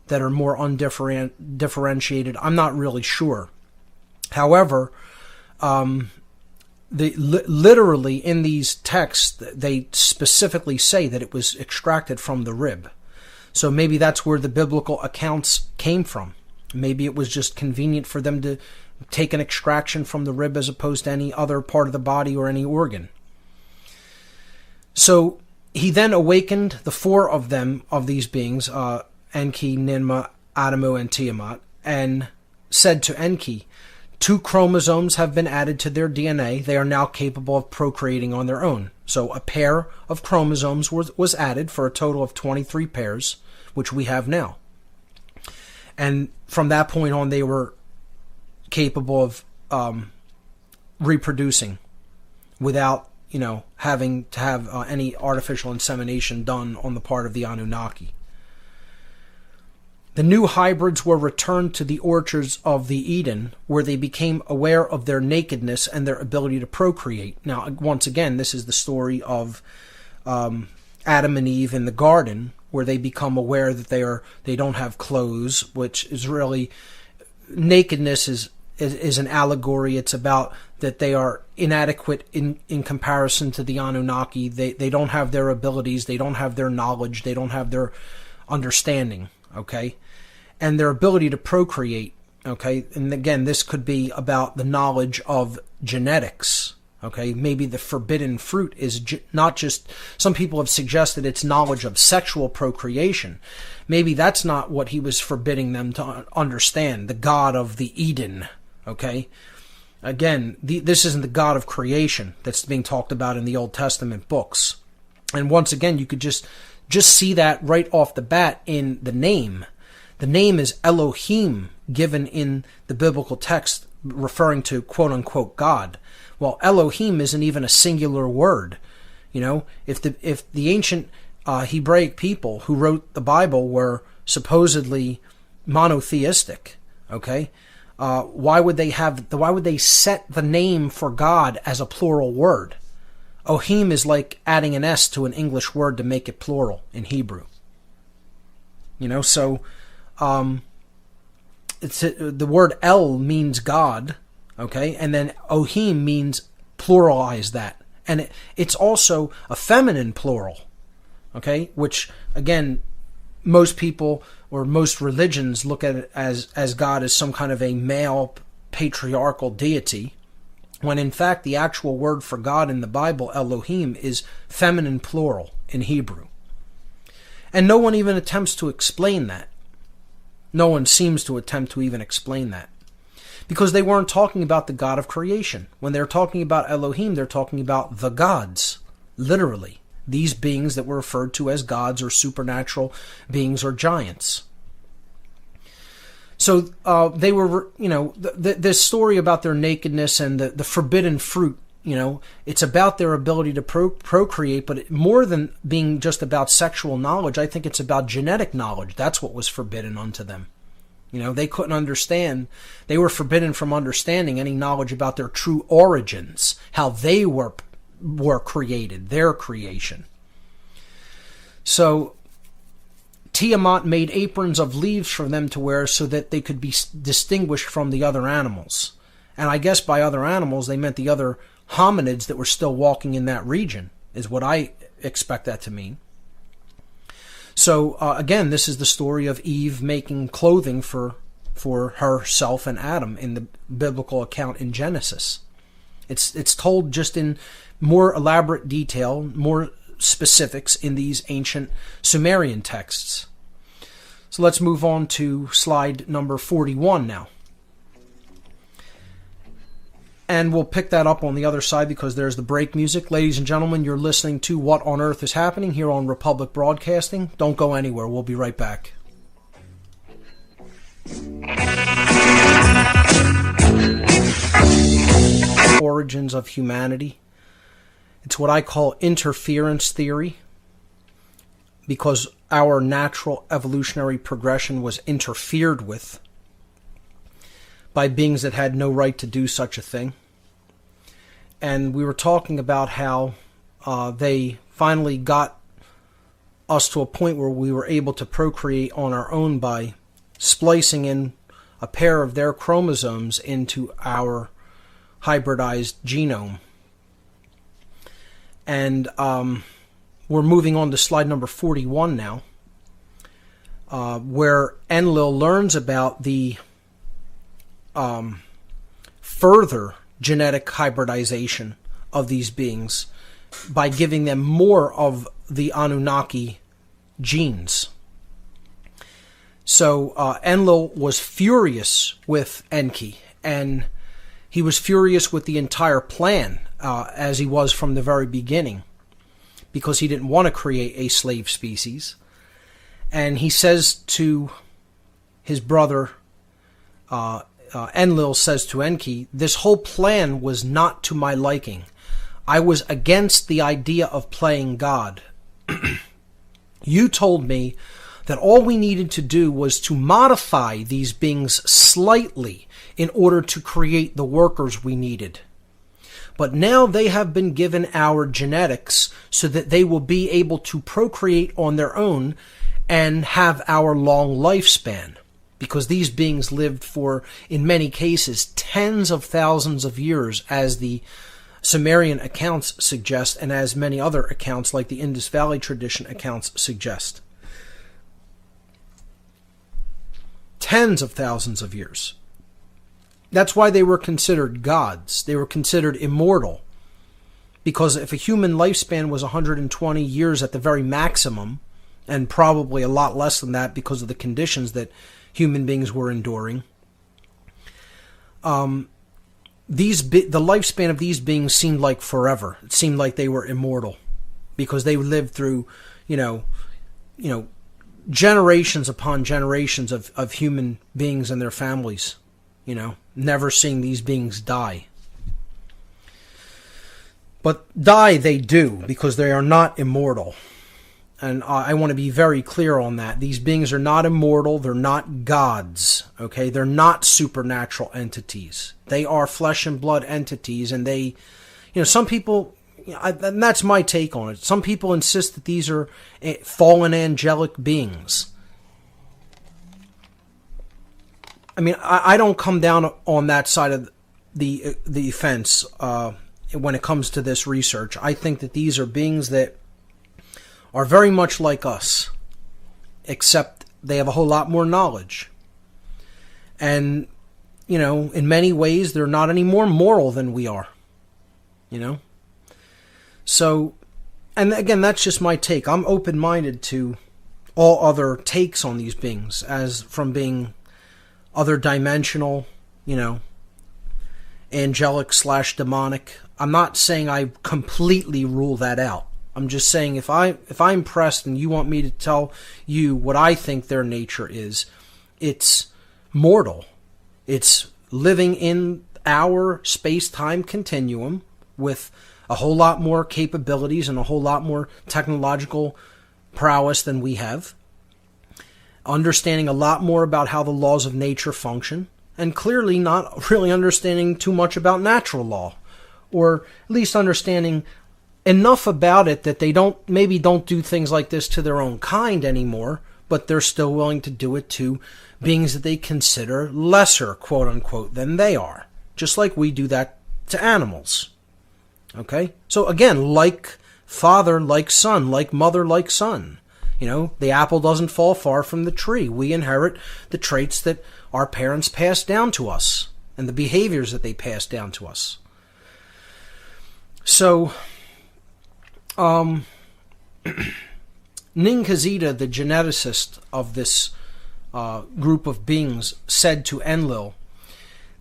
that are more undifferentiated. I'm not really sure. However, literally in these texts, they specifically say that it was extracted from the rib. So maybe that's where the biblical accounts came from. Maybe it was just convenient for them to take an extraction from the rib as opposed to any other part of the body or any organ. So he then awakened the 4 of them, of these beings, Enki, Ninmah, Adamu, and Tiamat, and said to Enki, 2 chromosomes have been added to their DNA. They are now capable of procreating on their own. So a pair of chromosomes was added for a total of 23 pairs, which we have now. And from that point on, they were capable of reproducing without, having to have any artificial insemination done on the part of the Annunaki. The new hybrids were returned to the orchards of the Eden, where they became aware of their nakedness and their ability to procreate. Now, once again, this is the story of Adam and Eve in the garden, where they become aware that they don't have clothes, which is really, nakedness is an allegory. It's about that they are inadequate in comparison to the Anunnaki. They don't have their abilities, they don't have their knowledge, they don't have their understanding, okay? And their ability to procreate, okay? And again, this could be about the knowledge of genetics, okay? Maybe the forbidden fruit is not just, some people have suggested it's knowledge of sexual procreation. Maybe that's not what he was forbidding them to understand, the God of the Eden, okay? Again, this isn't the God of creation that's being talked about in the Old Testament books. And once again, you could just see that right off the bat in the name. The name is Elohim, given in the biblical text, referring to quote-unquote God. Well, Elohim isn't even a singular word. You know, if the ancient Hebraic people who wrote the Bible were supposedly monotheistic, okay, why would they set the name for God as a plural word? Ohim is like adding an S to an English word to make it plural in Hebrew. You know, so the word El means God, okay, and then Ohim means pluralize that, and it's also a feminine plural, okay, which again, most people or most religions look at it as God as some kind of a male patriarchal deity, when in fact the actual word for God in the Bible, Elohim, is feminine plural in Hebrew. And no one even attempts to explain that. No one seems to attempt to even explain that. Because they weren't talking about the God of creation. When they're talking about Elohim, they're talking about the gods, literally. These beings that were referred to as gods or supernatural beings or giants. So they were, you know, this story about their nakedness and the forbidden fruit, you know, it's about their ability to procreate, but more than being just about sexual knowledge, I think it's about genetic knowledge. That's what was forbidden unto them. You know, they couldn't understand. They were forbidden from understanding any knowledge about their true origins, how they were created, their creation. So Tiamat made aprons of leaves for them to wear so that they could be distinguished from the other animals. And I guess by other animals, they meant the other hominids that were still walking in that region, is what I expect that to mean. So again, this is the story of Eve making clothing for herself and Adam in the biblical account in Genesis. It's told just in more elaborate detail, more specifics in these ancient Sumerian texts. So let's move on to slide number 41 now. And we'll pick that up on the other side because there's the break music. Ladies and gentlemen, you're listening to What on Earth is Happening here on Republic Broadcasting. Don't go anywhere. We'll be right back. Origins of humanity. It's what I call interference theory, because our natural evolutionary progression was interfered with by beings that had no right to do such a thing. And we were talking about how they finally got us to a point where we were able to procreate on our own by splicing in a pair of their chromosomes into our hybridized genome. And we're moving on to slide number 41 now, where Enlil learns about the further genetic hybridization of these beings by giving them more of the Annunaki genes. So Enlil was furious with Enki, and he was furious with the entire plan, as he was from the very beginning, because he didn't want to create a slave species. And he says to his brother, Enlil says to Enki, "This whole plan was not to my liking. I was against the idea of playing God. You told me that all we needed to do was to modify these beings slightly in order to create the workers we needed. But now they have been given our genetics so that they will be able to procreate on their own and have our long lifespan." Because these beings lived for, in many cases, tens of thousands of years, as the Sumerian accounts suggest, and as many other accounts, like the Indus Valley tradition accounts, suggest. Tens of thousands of years. That's why they were considered gods. They were considered immortal. Because if a human lifespan was 120 years at the very maximum, and probably a lot less than that because of the conditions that human beings were enduring, the lifespan of these beings seemed like forever. It seemed like they were immortal, because they lived through, you know, generations upon generations of human beings and their families, never seeing these beings die. But die they do, because they are not immortal. And I want to be very clear on that. These beings are not immortal. They're not gods. Okay? They're not supernatural entities. They are flesh and blood entities. And they, some people, and that's my take on it. Some people insist that these are fallen angelic beings. I mean, I don't come down on that side of the fence when it comes to this research. I think that these are beings that are very much like us, except they have a whole lot more knowledge. And, in many ways, they're not any more moral than we are. So, and again, that's just my take. I'm open-minded to all other takes on these beings, as from being other dimensional, angelic/demonic. I'm not saying I completely rule that out. I'm just saying if I'm pressed and you want me to tell you what I think their nature is, it's mortal. It's living in our space-time continuum with a whole lot more capabilities and a whole lot more technological prowess than we have. Understanding a lot more about how the laws of nature function, and clearly not really understanding too much about natural law, or at least understanding enough about it that they don't do things like this to their own kind anymore, but they're still willing to do it to beings that they consider lesser, quote unquote, than they are. Just like we do that to animals. Okay? So again, like father, like son, like mother, like son. The apple doesn't fall far from the tree. We inherit the traits that our parents passed down to us and the behaviors that they passed down to us. So, Ninkazita, the geneticist of this group of beings, said to Enlil,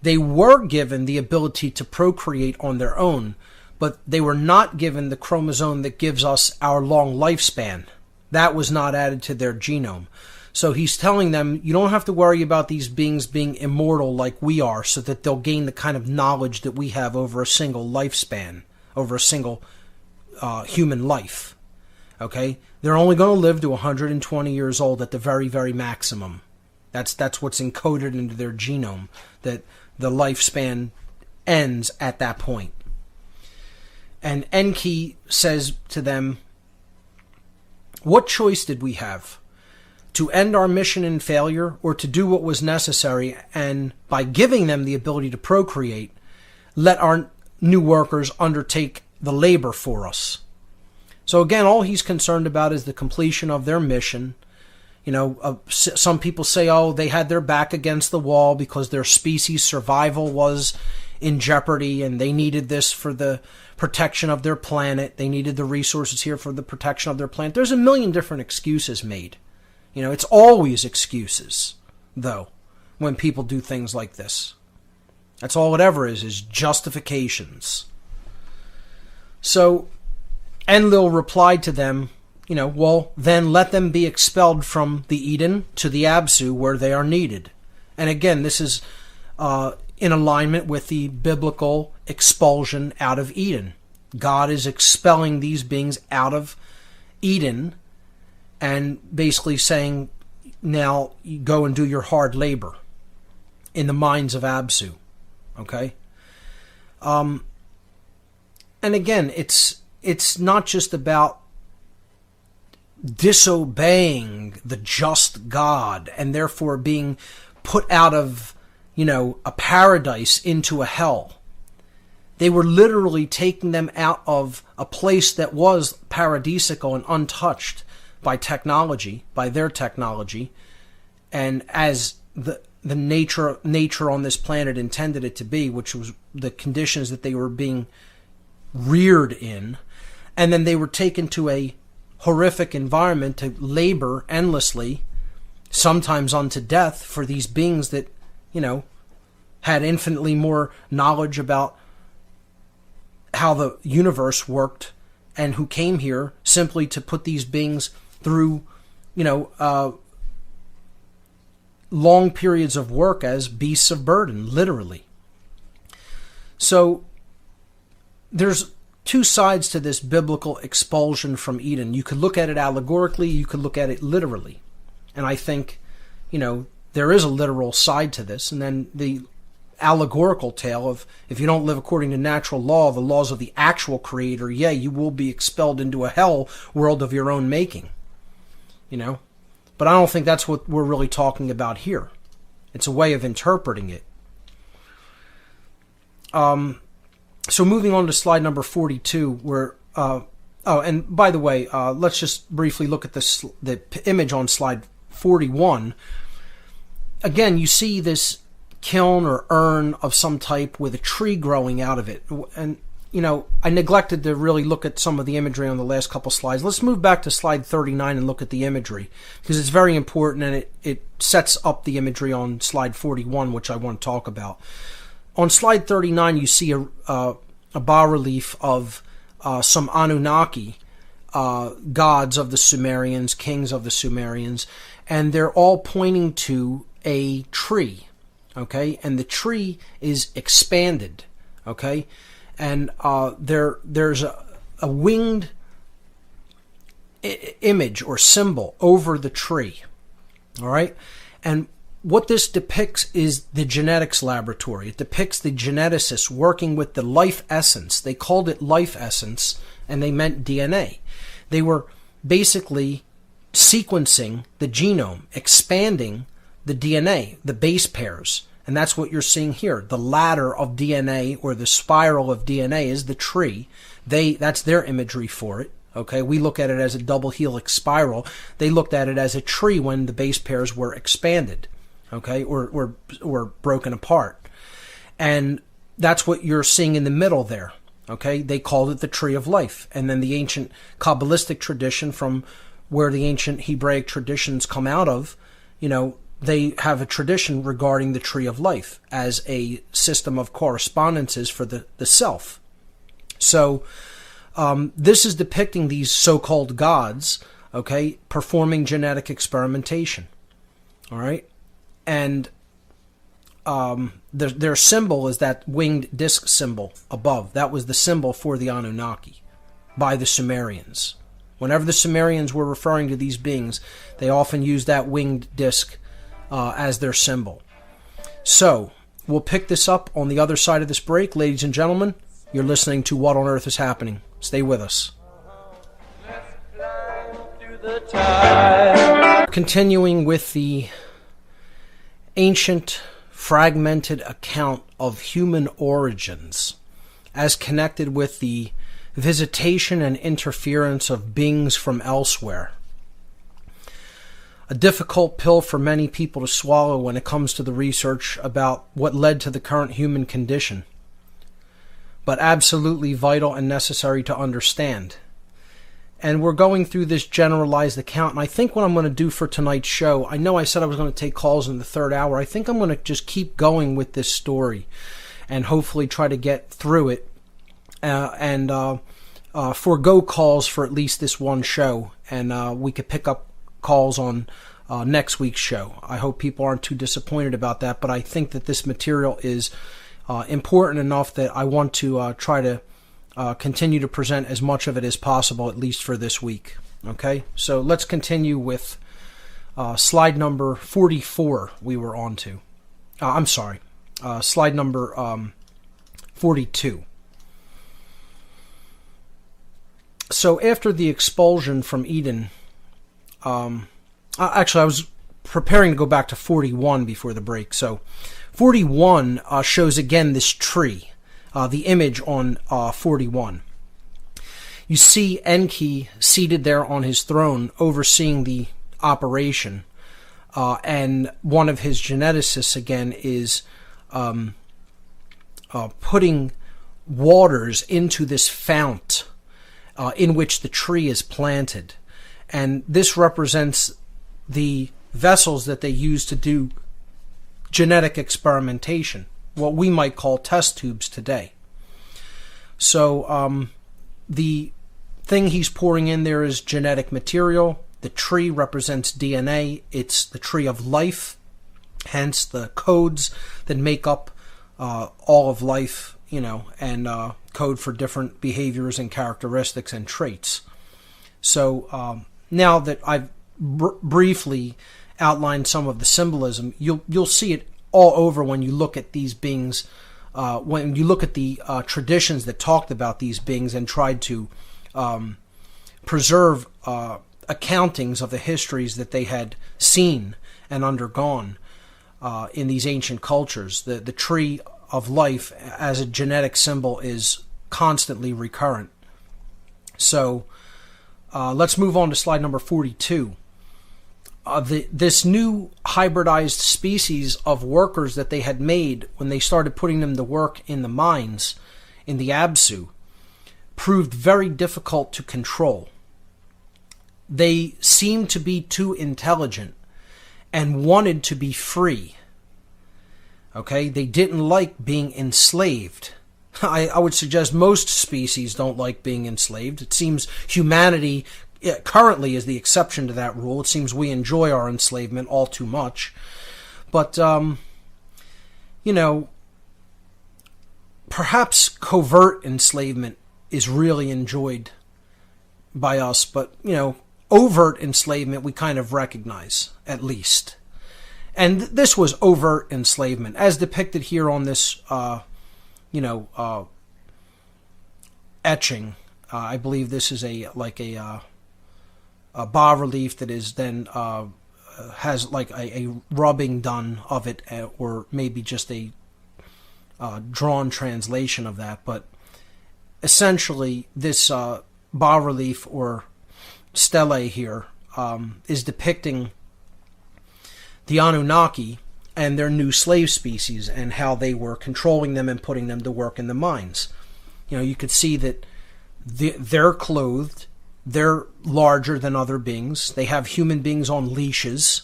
they were given the ability to procreate on their own, but they were not given the chromosome that gives us our long lifespan. That was not added to their genome. So he's telling them, you don't have to worry about these beings being immortal like we are, so that they'll gain the kind of knowledge that we have over a single lifespan, over a single human life. Okay? They're only going to live to 120 years old at the very, very maximum. That's what's encoded into their genome, that the lifespan ends at that point. And Enki says to them, what choice did we have? To end our mission in failure, or to do what was necessary, and by giving them the ability to procreate, let our new workers undertake the labor for us? So again, all he's concerned about is the completion of their mission. Some people say, they had their back against the wall because their species' survival was in jeopardy, and they needed this for the protection of their planet. They needed the resources here for the protection of their planet. There's a million different excuses made. It's always excuses, though, when people do things like this. That's all it ever is justifications. So Enlil replied to them, well, then let them be expelled from the Eden to the Absu where they are needed. And again, this is in alignment with the biblical expulsion out of Eden. God is expelling these beings out of Eden and basically saying, now you go and do your hard labor in the mines of Absu. Okay? And again, it's not just about disobeying the just God and therefore being put out of, a paradise into a hell. They were literally taking them out of a place that was paradisical and untouched by technology, by their technology, and as the nature on this planet intended it to be, which was the conditions that they were being reared in, and then they were taken to a horrific environment to labor endlessly, sometimes unto death, for these beings that, had infinitely more knowledge about how the universe worked and who came here simply to put these beings through, long periods of work as beasts of burden, literally. So there's two sides to this biblical expulsion from Eden. You could look at it allegorically, you could look at it literally. And I think, there is a literal side to this. And then the allegorical tale of, if you don't live according to natural law, the laws of the actual creator, you will be expelled into a hell world of your own making. But I don't think that's what we're really talking about here. It's a way of interpreting it. So moving on to slide number 42, where and by the way, let's just briefly look at the image on slide 41. Again, you see this kiln or urn of some type with a tree growing out of it. And, I neglected to really look at some of the imagery on the last couple slides. Let's move back to slide 39 and look at the imagery, because it's very important, and it sets up the imagery on slide 41, which I want to talk about. On slide 39, you see a bas-relief of some Annunaki, gods of the Sumerians, kings of the Sumerians, and they're all pointing to a tree, okay? And the tree is expanded, okay? And there's a winged image or symbol over the tree, all right? And what this depicts is the genetics laboratory. It depicts the geneticists working with the life essence. They called it life essence, and they meant DNA. They were basically sequencing the genome, expanding the DNA, the base pairs. And that's what you're seeing here. The ladder of DNA, or the spiral of DNA, is the tree. That's their imagery for it. Okay, we look at it as a double helix spiral. They looked at it as a tree when the base pairs were expanded, okay, or broken apart. And that's what you're seeing in the middle there. Okay, they called it the tree of life. And then the ancient Kabbalistic tradition, from where the ancient Hebraic traditions come out of, they have a tradition regarding the tree of life as a system of correspondences for the self. So this is depicting these so-called gods, okay, performing genetic experimentation. All right? And their symbol is that winged disc symbol above. That was the symbol for the Anunnaki by the Sumerians. Whenever the Sumerians were referring to these beings, they often used that winged disc as their symbol. So, we'll pick this up on the other side of this break. Ladies and gentlemen, you're listening to What on Earth is Happening. Stay with us. Continuing with the ancient, fragmented account of human origins as connected with the visitation and interference of beings from elsewhere. A difficult pill for many people to swallow when it comes to the research about what led to the current human condition, but absolutely vital and necessary to understand. And we're going through this generalized account, and I think what I'm going to do for tonight's show, I know I said I was going to take calls in the third hour, I think I'm going to just keep going with this story and hopefully try to get through it and forego calls for at least this one show, and we could pick up calls on next week's show. I hope people aren't too disappointed about that, but I think that this material is important enough that I want to try to continue to present as much of it as possible, at least for this week. Okay, so let's continue with slide number 44 we were on to. I'm sorry, slide number 42. So after the expulsion from Eden, actually I was preparing to go back to 41 before the break. So 41 shows again this tree, the image on 41. You see Enki seated there on his throne overseeing the operation, and one of his geneticists again is putting waters into this fount in which the tree is planted. And this represents the vessels that they use to do genetic experimentation, what we might call test tubes today. So the thing he's pouring in there is genetic material. The tree represents DNA. It's the tree of life, hence the codes that make up all of life, and code for different behaviors and characteristics and traits. So now that I've briefly outlined some of the symbolism, you'll see it all over when you look at these beings, when you look at the traditions that talked about these beings and tried to preserve accountings of the histories that they had seen and undergone in these ancient cultures. The tree of life as a genetic symbol is constantly recurrent. So let's move on to slide number 42. This new hybridized species of workers that they had made when they started putting them to work in the mines, in the Absu, proved very difficult to control. They seemed to be too intelligent and wanted to be free. Okay, they didn't like being enslaved. I would suggest most species don't like being enslaved. It seems humanity currently is the exception to that rule. It seems we enjoy our enslavement all too much. But, perhaps covert enslavement is really enjoyed by us. But, overt enslavement we kind of recognize, at least. And this was overt enslavement, as depicted here on this, etching. I believe this is a bas-relief that is then has like a rubbing done of it, or maybe just a drawn translation of that. But essentially, this bas-relief or stele here is depicting the Annunaki and their new slave species and how they were controlling them and putting them to work in the mines. You could see that they're clothed. They're larger than other beings. They have human beings on leashes.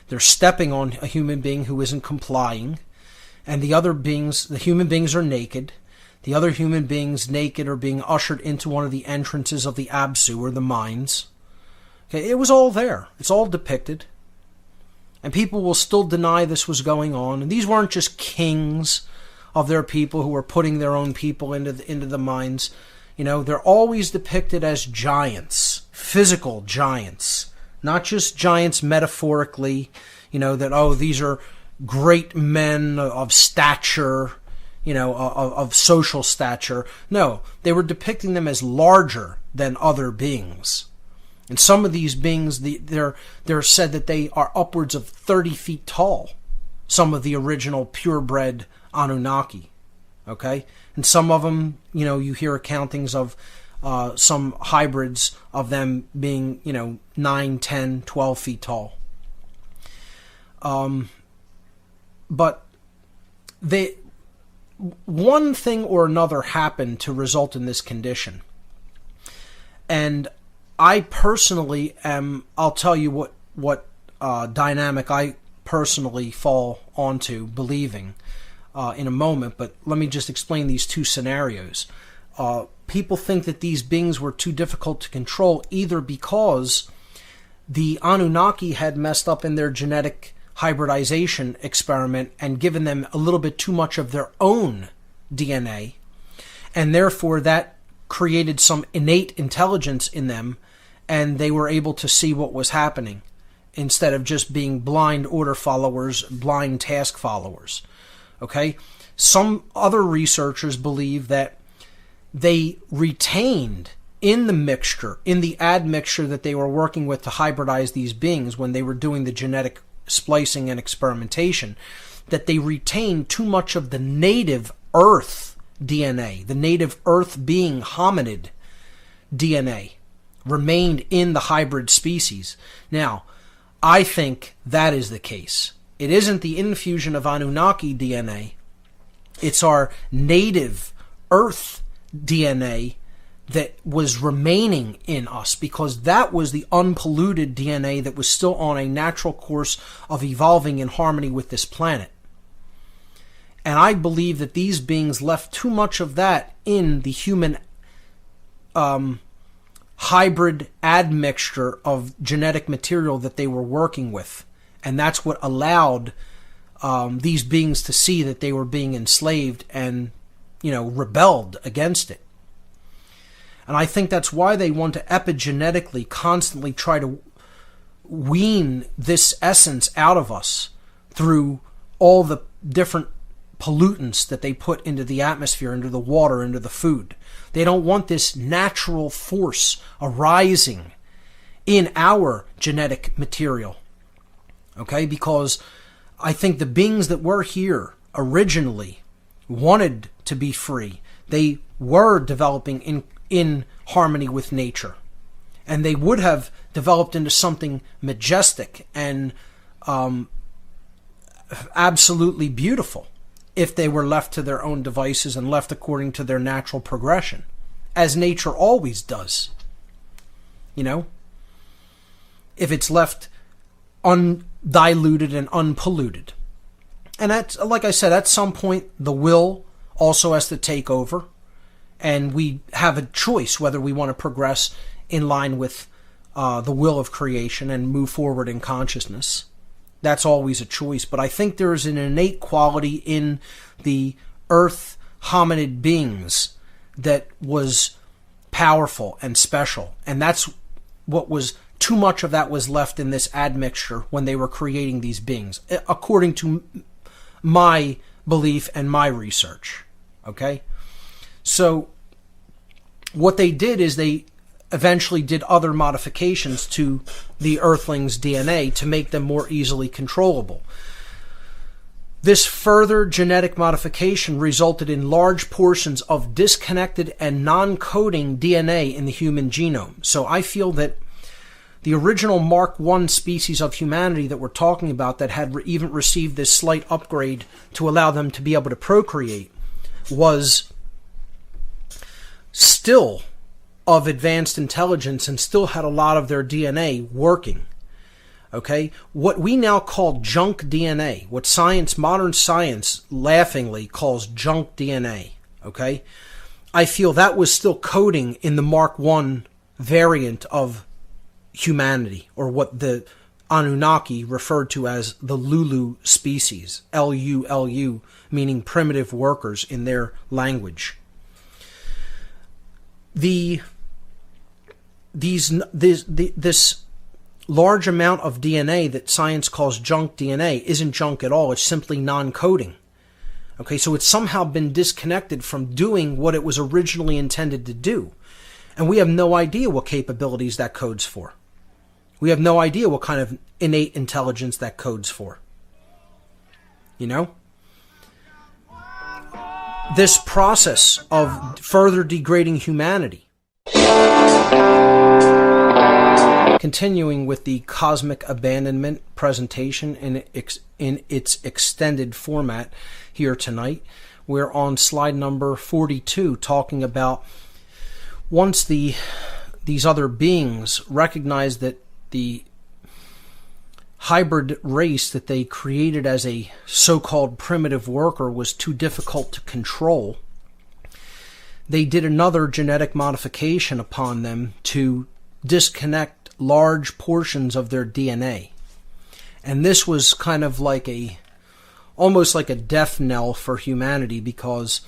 They're stepping on a human being who isn't complying. And the other beings, the human beings are naked. The other human beings naked are being ushered into one of the entrances of the Absu, or the mines. Okay, it was all there. It's all depicted. And people will still deny this was going on. And these weren't just kings of their people who were putting their own people into the mines. They're always depicted as giants, physical giants, not just giants metaphorically, that, these are great men of stature, of social stature. No, they were depicting them as larger than other beings. And some of these beings, they're said that they are upwards of 30 feet tall, some of the original purebred Anunnaki. Okay? And some of them, you hear accountings of some hybrids of them being, 9, 10, 12 feet tall. But one thing or another happened to result in this condition. And I personally I'll tell you what dynamic I personally fall onto believing in a moment, but let me just explain these two scenarios. People think that these beings were too difficult to control either because the Anunnaki had messed up in their genetic hybridization experiment and given them a little bit too much of their own DNA, and therefore that created some innate intelligence in them, and they were able to see what was happening instead of just being blind order followers, blind task followers. Okay? Some other researchers believe that they retained in the mixture, in the admixture that they were working with to hybridize these beings when they were doing the genetic splicing and experimentation, that they retained too much of the native Earth DNA, the native Earth being hominid DNA, remained in the hybrid species. Now, I think that is the case. It isn't the infusion of Anunnaki DNA. It's our native Earth DNA that was remaining in us, because that was the unpolluted DNA that was still on a natural course of evolving in harmony with this planet. And I believe that these beings left too much of that in the human hybrid admixture of genetic material that they were working with. And that's what allowed these beings to see that they were being enslaved and, rebelled against it. And I think that's why they want to epigenetically constantly try to wean this essence out of us through all the different pollutants that they put into the atmosphere, into the water, into the food. They don't want this natural force arising in our genetic material. Okay? Because I think the beings that were here originally wanted to be free. They were developing in harmony with nature. And they would have developed into something majestic and absolutely beautiful if they were left to their own devices and left according to their natural progression, as nature always does. If it's left undiluted and unpolluted. And that's, like I said, at some point the will also has to take over, and we have a choice whether we want to progress in line with the will of creation and move forward in consciousness. That's always a choice. But I think there is an innate quality in the earth hominid beings that was powerful and special. And that's what was, too much of that was left in this admixture when they were creating these beings, according to my belief and my research. Okay? So what they did is they eventually did other modifications to the Earthlings' DNA to make them more easily controllable. This further genetic modification resulted in large portions of disconnected and non-coding DNA in the human genome. So I feel that the original Mark I species of humanity that we're talking about, that had even received this slight upgrade to allow them to be able to procreate, was still of advanced intelligence and still had a lot of their DNA working. Okay? What we now call junk DNA, what modern science laughingly calls junk DNA, okay? I feel that was still coding in the Mark I variant of humanity, or what the Annunaki referred to as the Lulu species, Lulu, meaning primitive workers in their language. This large amount of DNA that science calls junk DNA isn't junk at all. It's simply non-coding. Okay, so it's somehow been disconnected from doing what it was originally intended to do. And we have no idea what capabilities that codes for. We have no idea what kind of innate intelligence that codes for. This process of further degrading humanity. Continuing with the Cosmic Abandonment presentation in its extended format here tonight, we're on slide number 42, talking about once these other beings recognized that the hybrid race that they created as a so-called primitive worker was too difficult to control, they did another genetic modification upon them to disconnect large portions of their DNA. And this was kind of like almost like a death knell for humanity, because,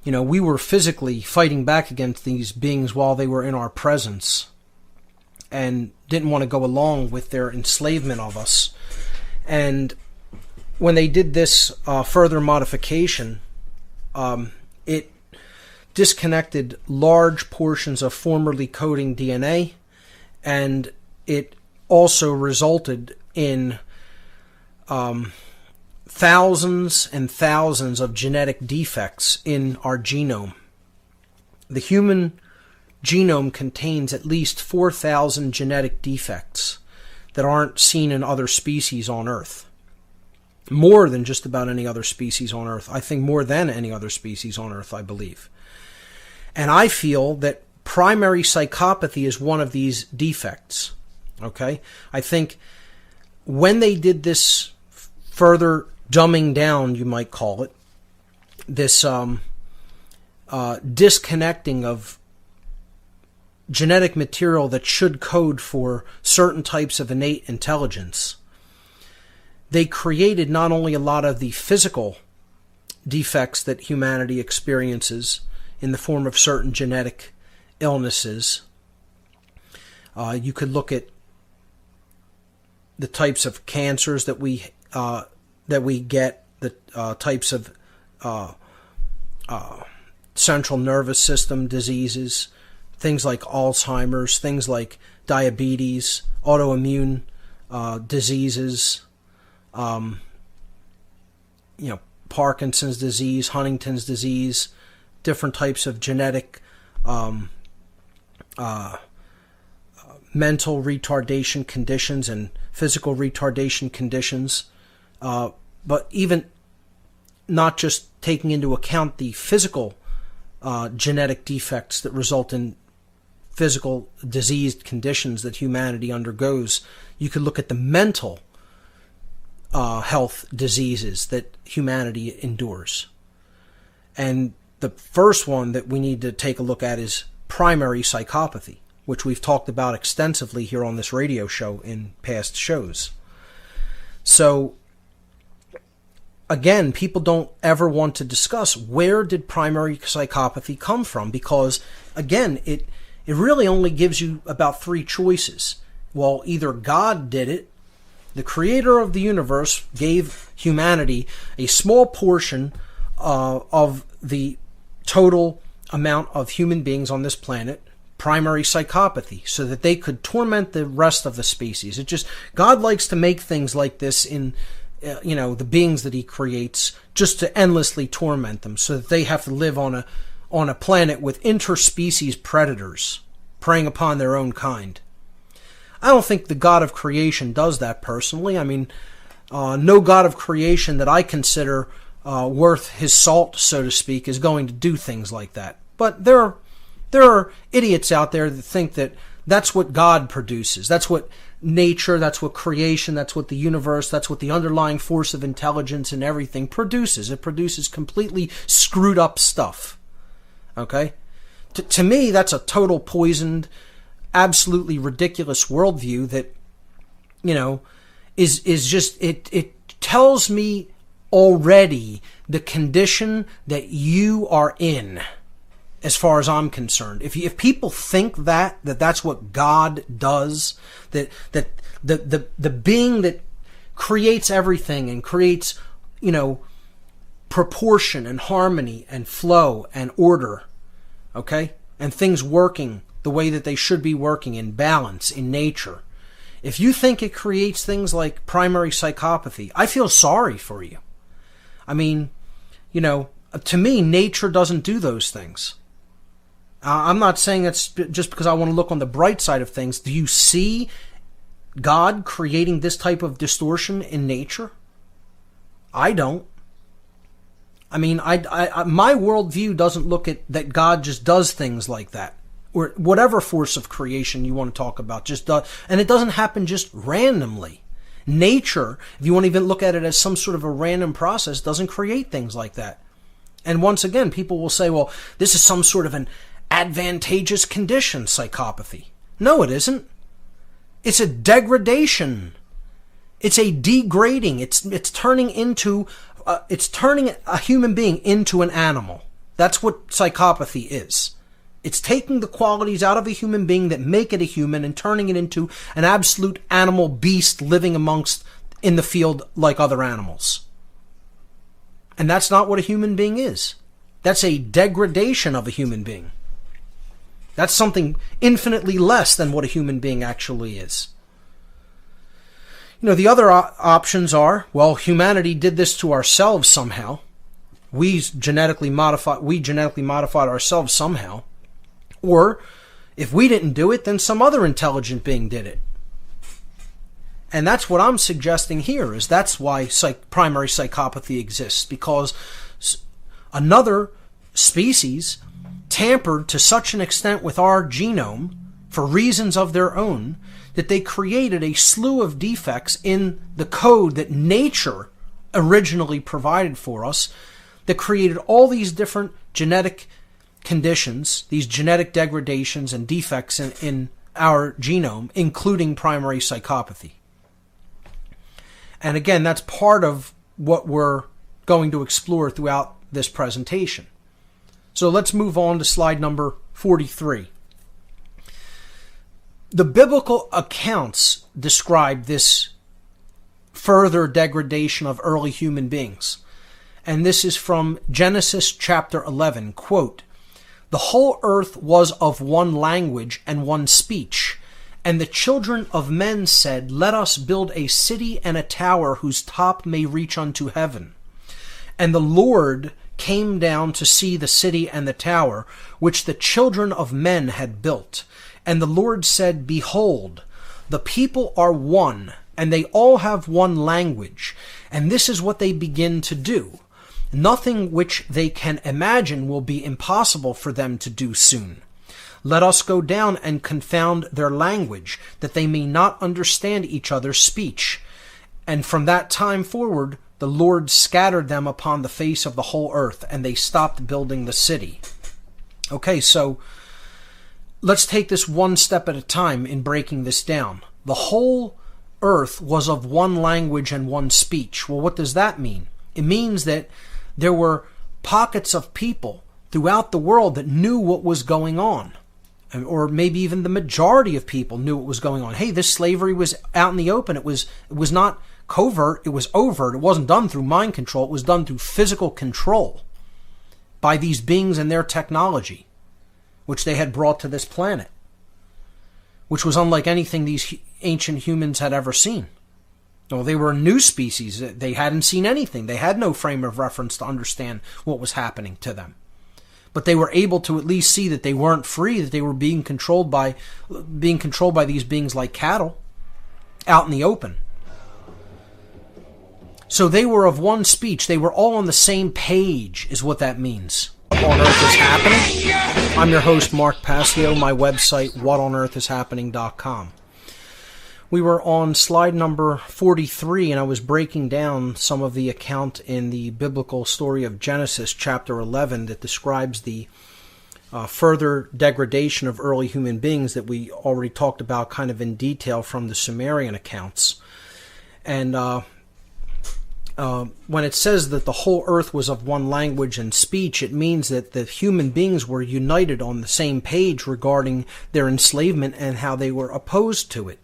we were physically fighting back against these beings while they were in our presence and didn't want to go along with their enslavement of us. And when they did this further modification, it disconnected large portions of formerly coding DNA, and it also resulted in thousands and thousands of genetic defects in our genome. The human genome contains at least 4,000 genetic defects that aren't seen in other species on Earth. More than just about any other species on Earth. I think more than any other species on Earth, I believe. And I feel that primary psychopathy is one of these defects. Okay? I think when they did this further dumbing down, you might call it, this disconnecting of genetic material that should code for certain types of innate intelligence, they created not only a lot of the physical defects that humanity experiences in the form of certain genetic illnesses. You could look at the types of cancers that we get, the types of central nervous system diseases, things like Alzheimer's, things like diabetes, autoimmune diseases, Parkinson's disease, Huntington's disease, different types of genetic mental retardation conditions and physical retardation conditions, but even not just taking into account the physical genetic defects that result in physical diseased conditions that humanity undergoes. You could look at the mental health diseases that humanity endures. And the first one that we need to take a look at is primary psychopathy, which we've talked about extensively here on this radio show in past shows. So, again, people don't ever want to discuss where did primary psychopathy come from, because, again, it really only gives you about three choices. Well, either God did it, the creator of the universe gave humanity a small portion of the total amount of human beings on this planet, primary psychopathy, so that they could torment the rest of the species. God likes to make things like this in the beings that he creates, just to endlessly torment them, so that they have to live on a planet with interspecies predators preying upon their own kind. I don't think the God of creation does that personally. I mean, no God of creation that I consider worth his salt, so to speak, is going to do things like that. But there are idiots out there that think that that's what God produces. That's what nature, that's what creation, that's what the universe, that's what the underlying force of intelligence and everything produces. It produces completely screwed up stuff. Okay? To me, that's a total poisoned, absolutely ridiculous worldview that, is just, it tells me already the condition that you are in, as far as I'm concerned. If people think that's what God does, that the being that creates everything and creates, proportion and harmony and flow and order, okay, and things working the way that they should be working in balance in nature. If you think it creates things like primary psychopathy, I feel sorry for you. I mean, to me, nature doesn't do those things. I'm not saying that's just because I want to look on the bright side of things. Do you see God creating this type of distortion in nature? I don't. I mean, my worldview doesn't look at that God just does things like that, or whatever force of creation you want to talk about, just does, and it doesn't happen just randomly. Nature, if you want to even look at it as some sort of a random process, doesn't create things like that. And once again, people will say, well, this is some sort of an advantageous condition, psychopathy. No, it isn't. It's a degradation. It's a degrading. It's turning a human being into an animal. That's what psychopathy is. It's taking the qualities out of a human being that make it a human and turning it into an absolute animal beast living in the field like other animals. And that's not what a human being is. That's a degradation of a human being. That's something infinitely less than what a human being actually is. The other options are, well, humanity did this to ourselves somehow. We genetically modified ourselves somehow. Or, if we didn't do it, then some other intelligent being did it. And that's what I'm suggesting here, is that's why primary psychopathy exists, because another species tampered to such an extent with our genome for reasons of their own that they created a slew of defects in the code that nature originally provided for us, that created all these different genetic conditions, these genetic degradations and defects in our genome, including primary psychopathy. And again, that's part of what we're going to explore throughout this presentation. So let's move on to slide number 43. The biblical accounts describe this further degradation of early human beings. And this is from Genesis chapter 11, quote, "The whole earth was of one language and one speech. And the children of men said, Let us build a city and a tower whose top may reach unto heaven. And the Lord came down to see the city and the tower, which the children of men had built. And the Lord said, Behold, the people are one, and they all have one language. And this is what they begin to do. Nothing which they can imagine will be impossible for them to do soon. Let us go down and confound their language, that they may not understand each other's speech. And from that time forward, the Lord scattered them upon the face of the whole earth, and they stopped building the city." Okay, so let's take this one step at a time in breaking this down. The whole earth was of one language and one speech. Well, what does that mean? It means that there were pockets of people throughout the world that knew what was going on. Or maybe even the majority of people knew what was going on. Hey, this slavery was out in the open. It was not covert, it was overt. It wasn't done through mind control. It was done through physical control by these beings and their technology, which they had brought to this planet, which was unlike anything these ancient humans had ever seen. Well, they were a new species. They hadn't seen anything. They had no frame of reference to understand what was happening to them. But they were able to at least see that they weren't free, that they were being controlled by these beings like cattle out in the open. So they were of one speech. They were all on the same page, is what that means. What on earth is happening? I'm your host, Mark Passio. My website, whatonearthishappening.com. We were on slide number 43, and I was breaking down some of the account in the biblical story of Genesis chapter 11 that describes the further degradation of early human beings that we already talked about kind of in detail from the Sumerian accounts. And when it says that the whole earth was of one language and speech, it means that the human beings were united on the same page regarding their enslavement and how they were opposed to it.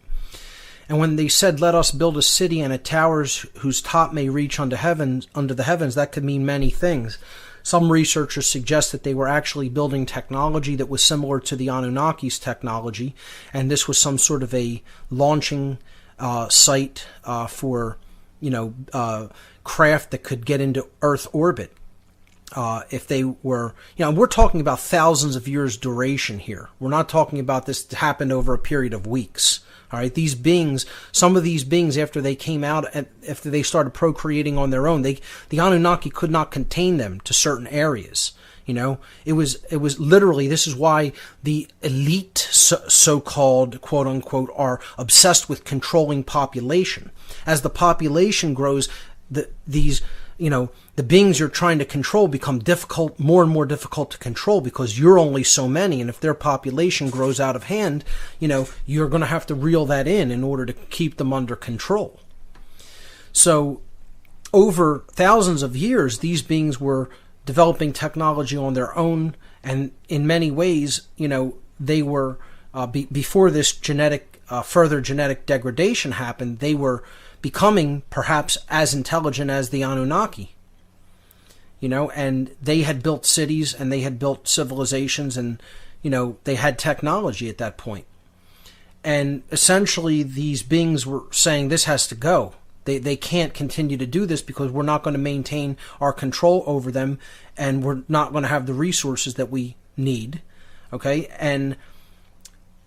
And when they said, "Let us build a city and a tower whose top may reach unto the heavens," that could mean many things. Some researchers suggest that they were actually building technology that was similar to the Annunnaki's technology, and this was some sort of a launching site for, craft that could get into Earth orbit. If they were, we're talking about thousands of years duration here. We're not talking about this that happened over a period of weeks. All right, these beings, some of these beings, after they came out and after they started procreating on their own, the Anunnaki could not contain them to certain areas. It was literally, this is why the elite, so-called, quote unquote, are obsessed with controlling population. As the population grows, the beings you're trying to control become more and more difficult to control because you're only so many. And if their population grows out of hand, you're going to have to reel that in order to keep them under control. So over thousands of years, these beings were developing technology on their own. And in many ways, they were, before this further genetic degradation happened, they were becoming perhaps as intelligent as the Anunnaki. And they had built cities and they had built civilizations and, they had technology at that point. And essentially these beings were saying this has to go. They can't continue to do this because we're not going to maintain our control over them and we're not going to have the resources that we need. Okay? And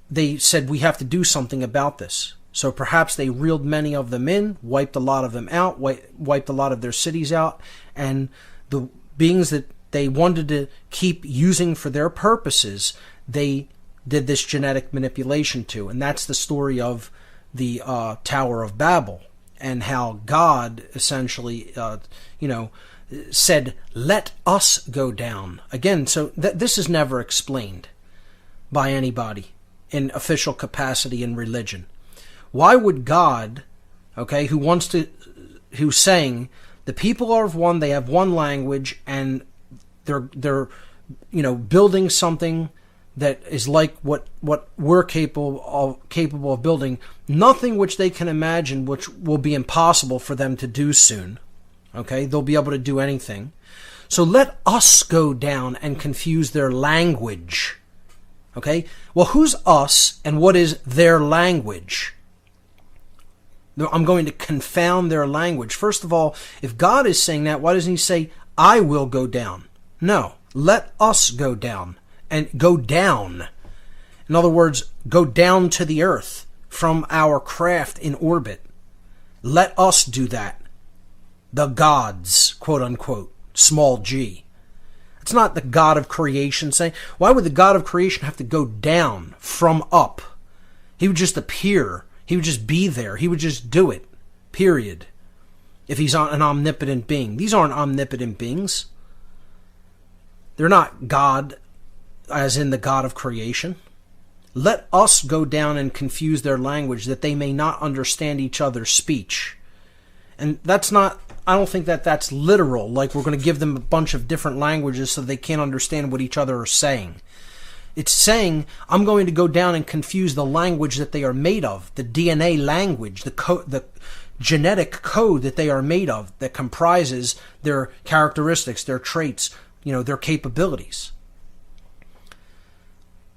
they said we have to do something about this. So perhaps they reeled many of them in, wiped a lot of them out, wiped a lot of their cities out, and the beings that they wanted to keep using for their purposes, they did this genetic manipulation to. And that's the story of the Tower of Babel and how God essentially, said, let us go down. Again, so this is never explained by anybody in official capacity in religion. Why would God, okay, who's saying the people are of one, they have one language, and they're building something that is like what we're capable of building, nothing which they can imagine which will be impossible for them to do soon. Okay, they'll be able to do anything. So let us go down and confuse their language. Okay, well, who's us and what is their language? I'm going to confound their language. First of all, if God is saying that, why doesn't he say, I will go down? No, let us go down. And go down. In other words, go down to the earth from our craft in orbit. Let us do that. The gods, quote unquote, small g. It's not the God of creation saying, why would the God of creation have to go down from up? He would just appear. He would just be there. He would just do it. Period. If he's an omnipotent being. These aren't omnipotent beings. They're not God, as in the God of creation. Let us go down and confuse their language, that they may not understand each other's speech. And that's not, I don't think that's literal, like we're going to give them a bunch of different languages so they can't understand what each other are saying. It's saying, I'm going to go down and confuse the language that they are made of, the DNA language, the genetic code that they are made of, that comprises their characteristics, their traits, their capabilities,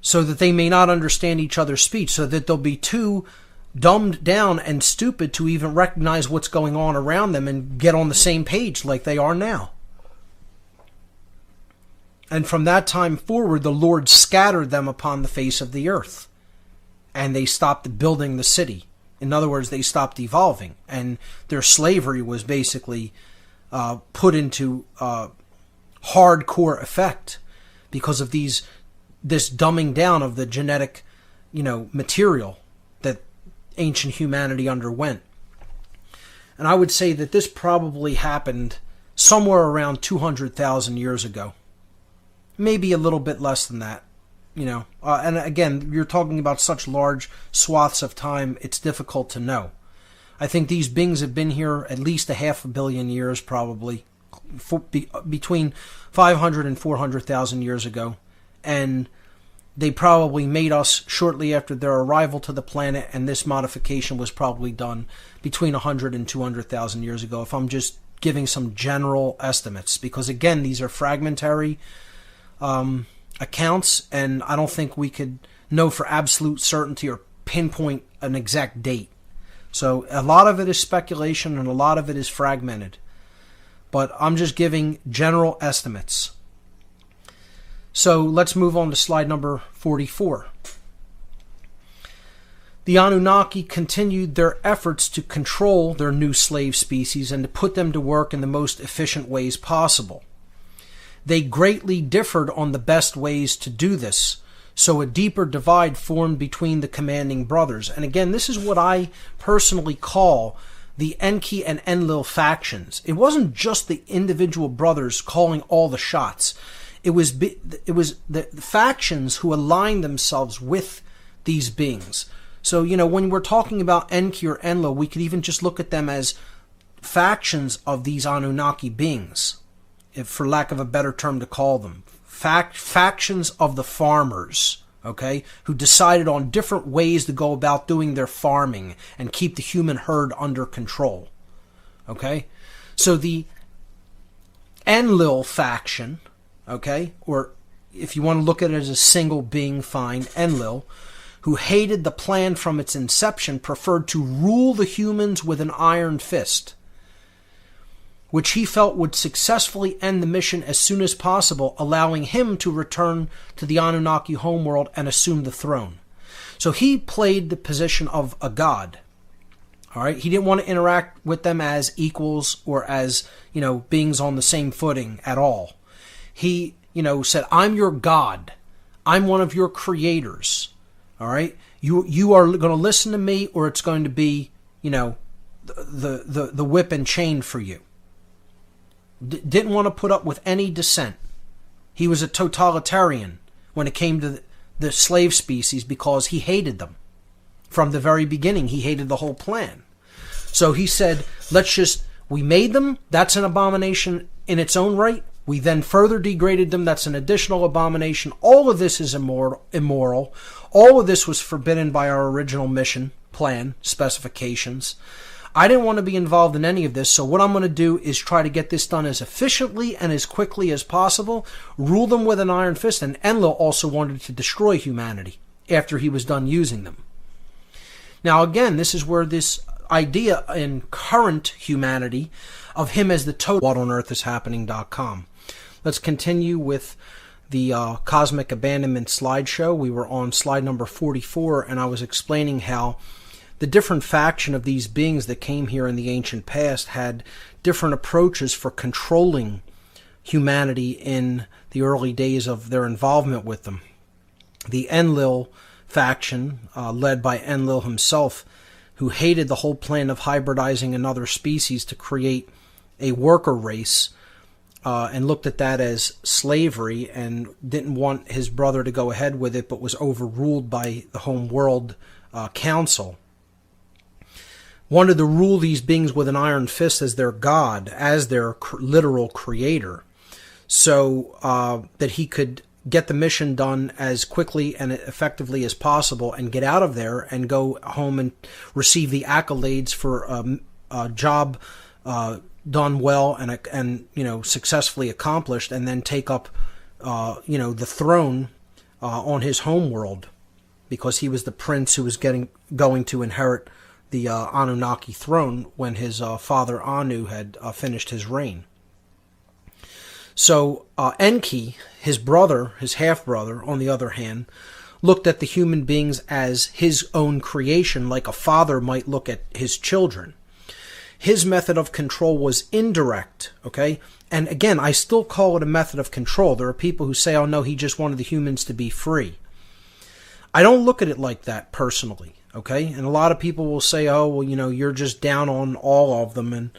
so that they may not understand each other's speech, so that they'll be too dumbed down and stupid to even recognize what's going on around them and get on the same page like they are now. And from that time forward, the Lord scattered them upon the face of the earth, and they stopped building the city. In other words, they stopped evolving, and their slavery was basically put into hardcore effect because of this dumbing down of the genetic, material that ancient humanity underwent. And I would say that this probably happened somewhere around 200,000 years ago. Maybe a little bit less than that, And again, you're talking about such large swaths of time, it's difficult to know. I think these beings have been here at least 500 million years, probably, between 500 and 400,000 years ago. And they probably made us shortly after their arrival to the planet, and this modification was probably done between 100 and 200,000 years ago, if I'm just giving some general estimates. Because again, these are fragmentary accounts, and I don't think we could know for absolute certainty or pinpoint an exact date. So a lot of it is speculation and a lot of it is fragmented. But I'm just giving general estimates. So let's move on to slide number 44. The Anunnaki continued their efforts to control their new slave species and to put them to work in the most efficient ways possible. They greatly differed on the best ways to do this, so a deeper divide formed between the commanding brothers. And again, this is what I personally call the Enki and Enlil factions. It wasn't just the individual brothers calling all the shots. It was the factions who aligned themselves with these beings. So, when we're talking about Enki or Enlil, we could even just look at them as factions of these Anunnaki beings, if for lack of a better term to call them. Factions of the farmers, okay, who decided on different ways to go about doing their farming and keep the human herd under control. Okay? So the Enlil faction, okay, or if you want to look at it as a single being, fine, Enlil, who hated the plan from its inception, preferred to rule the humans with an iron fist, which he felt would successfully end the mission as soon as possible, allowing him to return to the Anunnaki homeworld and assume the throne. So he played the position of a god. All right, he didn't want to interact with them as equals or as, beings on the same footing at all. He, said, I'm your god. I'm one of your creators. All right, you are going to listen to me, or it's going to be, the whip and chain for you. didn't want to put up with any dissent. He was a totalitarian when it came to the slave species because he hated them. From the very beginning, he hated the whole plan. So he said, we made them, that's an abomination in its own right. We then further degraded them, that's an additional abomination. All of this is immoral. All of this was forbidden by our original mission, plan, specifications. I didn't want to be involved in any of this, so what I'm going to do is try to get this done as efficiently and as quickly as possible, rule them with an iron fist, and Enlil also wanted to destroy humanity after he was done using them. Now again, this is where this idea in current humanity of him as the total whatonearthishappening.com. Let's continue with the Cosmic Abandonment slideshow. We were on slide number 44, and I was explaining how the different faction of these beings that came here in the ancient past had different approaches for controlling humanity in the early days of their involvement with them. The Enlil faction, led by Enlil himself, who hated the whole plan of hybridizing another species to create a worker race, and looked at that as slavery and didn't want his brother to go ahead with it, but was overruled by the Home World Council. Wanted to rule these beings with an iron fist as their god, as their literal creator, so that he could get the mission done as quickly and effectively as possible and get out of there and go home and receive the accolades for a job done well and successfully accomplished, and then take up the throne on his home world, because he was the prince who was going to inherit the Annunaki throne when his father Anu had finished his reign. So Enki, his brother, his half-brother, on the other hand, looked at the human beings as his own creation, like a father might look at his children. His method of control was indirect, okay? And again, I still call it a method of control. There are people who say, oh no, he just wanted the humans to be free. I don't look at it like that personally, okay? And a lot of people will say, oh, well, you're just down on all of them, and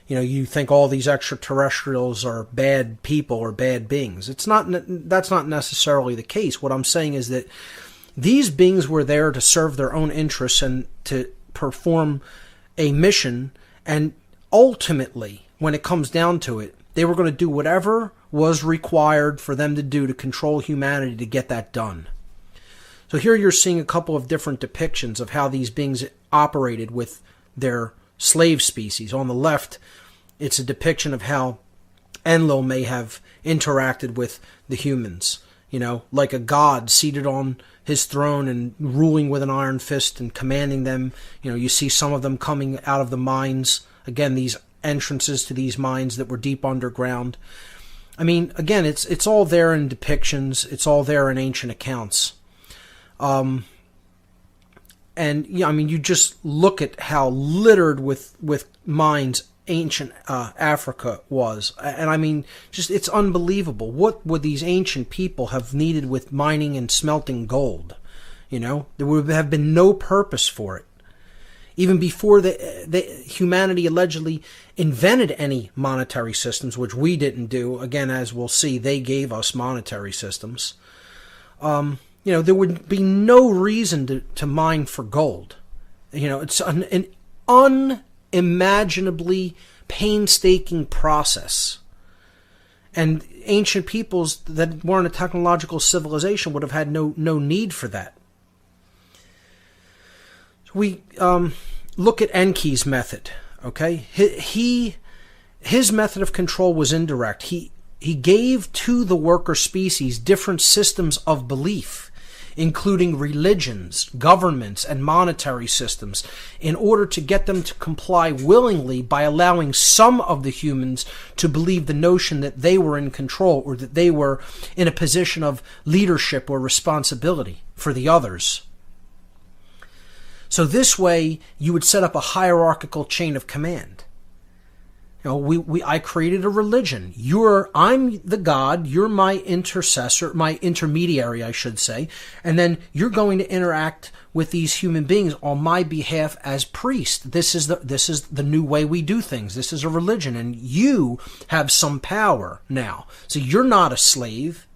you think all these extraterrestrials are bad people or bad beings. That's not necessarily the case. What I'm saying is that these beings were there to serve their own interests and to perform a mission, and ultimately, when it comes down to it, they were going to do whatever was required for them to do to control humanity to get that done. So here you're seeing a couple of different depictions of how these beings operated with their slave species. On the left, it's a depiction of how Enlil may have interacted with the humans, like a god seated on his throne and ruling with an iron fist and commanding them. You see some of them coming out of the mines. Again, these entrances to these mines that were deep underground. I mean, again, it's all there in depictions. It's all there in ancient accounts. And you just look at how littered with mines ancient Africa was. And it's unbelievable. What would these ancient people have needed with mining and smelting gold? There would have been no purpose for it. Even before the humanity allegedly invented any monetary systems, which we didn't do. Again, as we'll see, they gave us monetary systems. There would be no reason to mine for gold. It's an unimaginably painstaking process. And ancient peoples that weren't a technological civilization would have had no need for that. We look at Enki's method, okay? His method of control was indirect. He gave to the worker species different systems of belief, including religions, governments, and monetary systems, in order to get them to comply willingly by allowing some of the humans to believe the notion that they were in control, or that they were in a position of leadership or responsibility for the others. So this way, you would set up a hierarchical chain of command. I created a religion. I'm the God. You're my intercessor, my intermediary, I should say. And then you're going to interact with these human beings on my behalf as priest. This is the new way we do things. This is a religion, and you have some power now. So you're not a slave.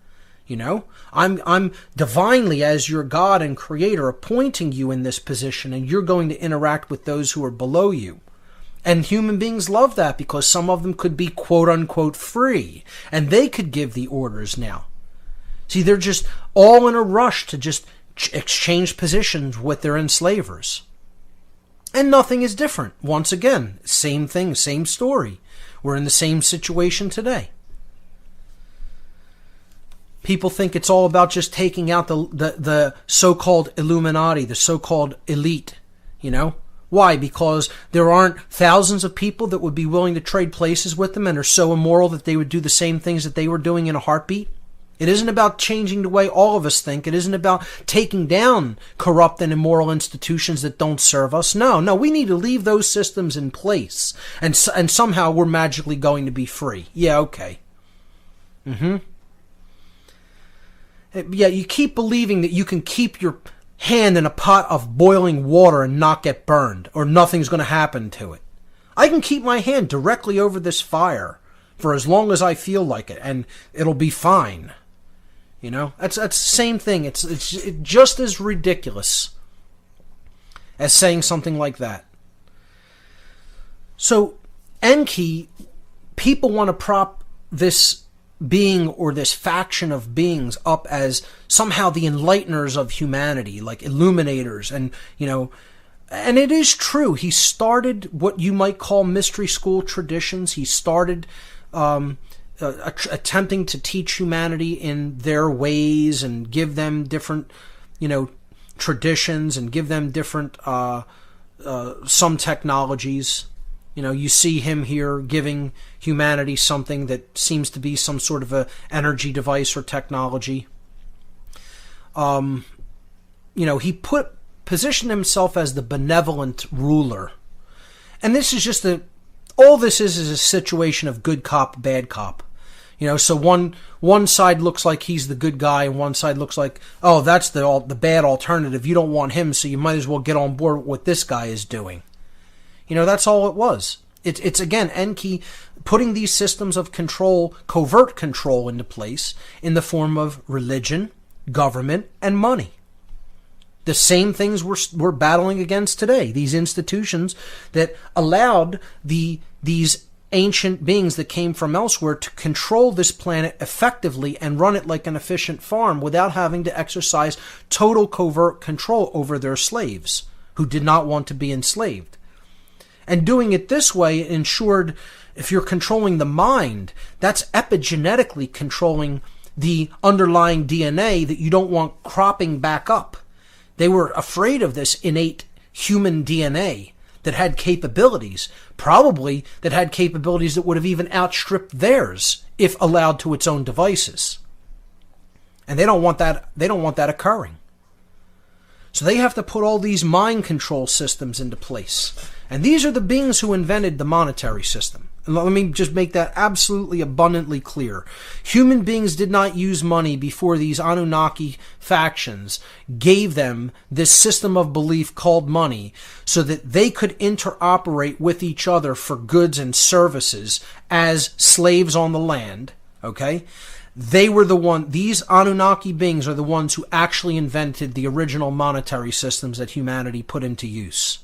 I'm divinely, as your God and creator, appointing you in this position, and you're going to interact with those who are below you. And human beings love that, because some of them could be quote unquote free, and they could give the orders now. See, they're just all in a rush to just exchange positions with their enslavers. And nothing is different. Once again, same thing, same story. We're in the same situation today. People think it's all about just taking out the so-called Illuminati, the so-called elite, Why? Because there aren't thousands of people that would be willing to trade places with them and are so immoral that they would do the same things that they were doing in a heartbeat. It isn't about changing the way all of us think. It isn't about taking down corrupt and immoral institutions that don't serve us. No, we need to leave those systems in place. And somehow we're magically going to be free. Yeah, okay. Yeah, you keep believing that you can keep your hand in a pot of boiling water and not get burned, or nothing's going to happen to it. I can keep my hand directly over this fire for as long as I feel like it, and it'll be fine. That's the same thing. It's just as ridiculous as saying something like that. So, Enki, people want to prop this being or this faction of beings up as somehow the enlighteners of humanity, like illuminators, and and it is true. He started what you might call mystery school traditions. He started attempting to teach humanity in their ways and give them different traditions and give them different some technologies. You see him here giving humanity something that seems to be some sort of a energy device or technology. He positioned himself as the benevolent ruler. And this is just all this is a situation of good cop, bad cop. So one side looks like he's the good guy, and one side looks like, oh, that's the bad alternative. You don't want him, so you might as well get on board with what this guy is doing. That's all it was. It's again, Enki putting these systems of control, covert control, into place in the form of religion, government, and money. The same things we're battling against today. These institutions that allowed these ancient beings that came from elsewhere to control this planet effectively and run it like an efficient farm without having to exercise total covert control over their slaves who did not want to be enslaved. And doing it this way ensured, if you're controlling the mind, that's epigenetically controlling the underlying DNA that you don't want cropping back up. They were afraid of this innate human DNA that had capabilities, probably that had capabilities that would have even outstripped theirs if allowed to its own devices. And they don't want that occurring. So they have to put all these mind control systems into place. And these are the beings who invented the monetary system. And let me just make that absolutely abundantly clear. Human beings did not use money before these Annunaki factions gave them this system of belief called money so that they could interoperate with each other for goods and services as slaves on the land. Okay? These Anunnaki beings are the ones who actually invented the original monetary systems that humanity put into use.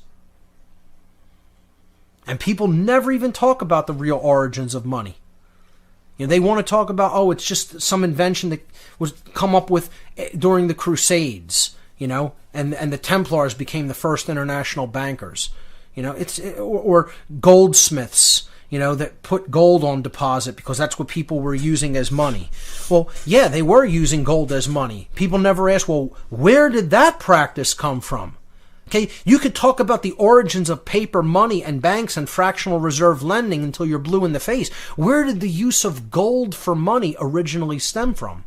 And people never even talk about the real origins of money. They want to talk about, it's just some invention that was come up with during the Crusades, and the Templars became the first international bankers. Or goldsmiths, that put gold on deposit because that's what people were using as money. Well, yeah, they were using gold as money. People never ask, well, where did that practice come from? Okay, you could talk about the origins of paper money and banks and fractional reserve lending until you're blue in the face. Where did the use of gold for money originally stem from?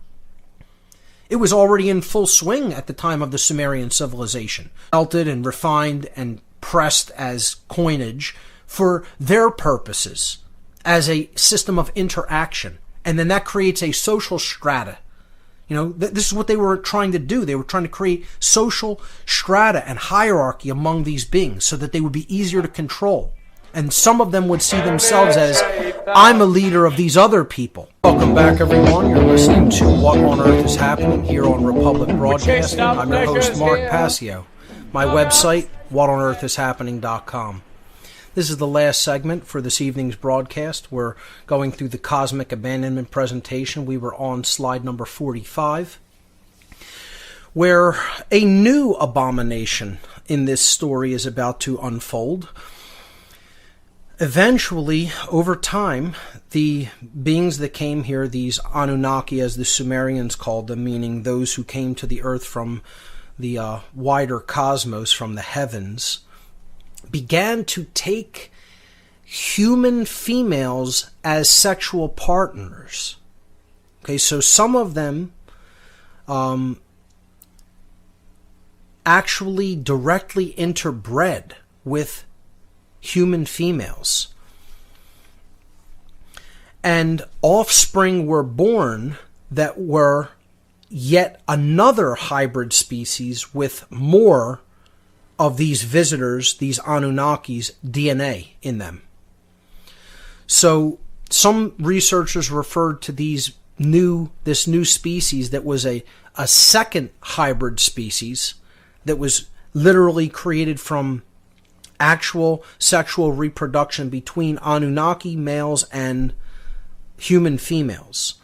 It was already in full swing at the time of the Sumerian civilization, melted and refined and pressed as coinage for their purposes. as a system of interaction. And then that creates a social strata. This is what they were trying to do. They were trying to create social strata and hierarchy among these beings so that they would be easier to control. And some of them would see themselves as, I'm a leader of these other people. Welcome back, everyone. You're listening to What on Earth is Happening here on Republic Broadcasting. I'm your host, Mark Passio. My website, whatonearthishappening.com. This is the last segment for this evening's broadcast. We're going through the Cosmic Abandonment presentation. We were on slide number 45, where a new abomination in this story is about to unfold. Eventually, over time, the beings that came here, these Annunaki, as the Sumerians called them, meaning those who came to the earth from the wider cosmos, from the heavens, began to take human females as sexual partners. Okay, so some of them actually directly interbred with human females. And offspring were born that were yet another hybrid species with more of these visitors, these Anunnakis' DNA in them. So some researchers referred to this new species that was a second hybrid species that was literally created from actual sexual reproduction between Anunnaki males and human females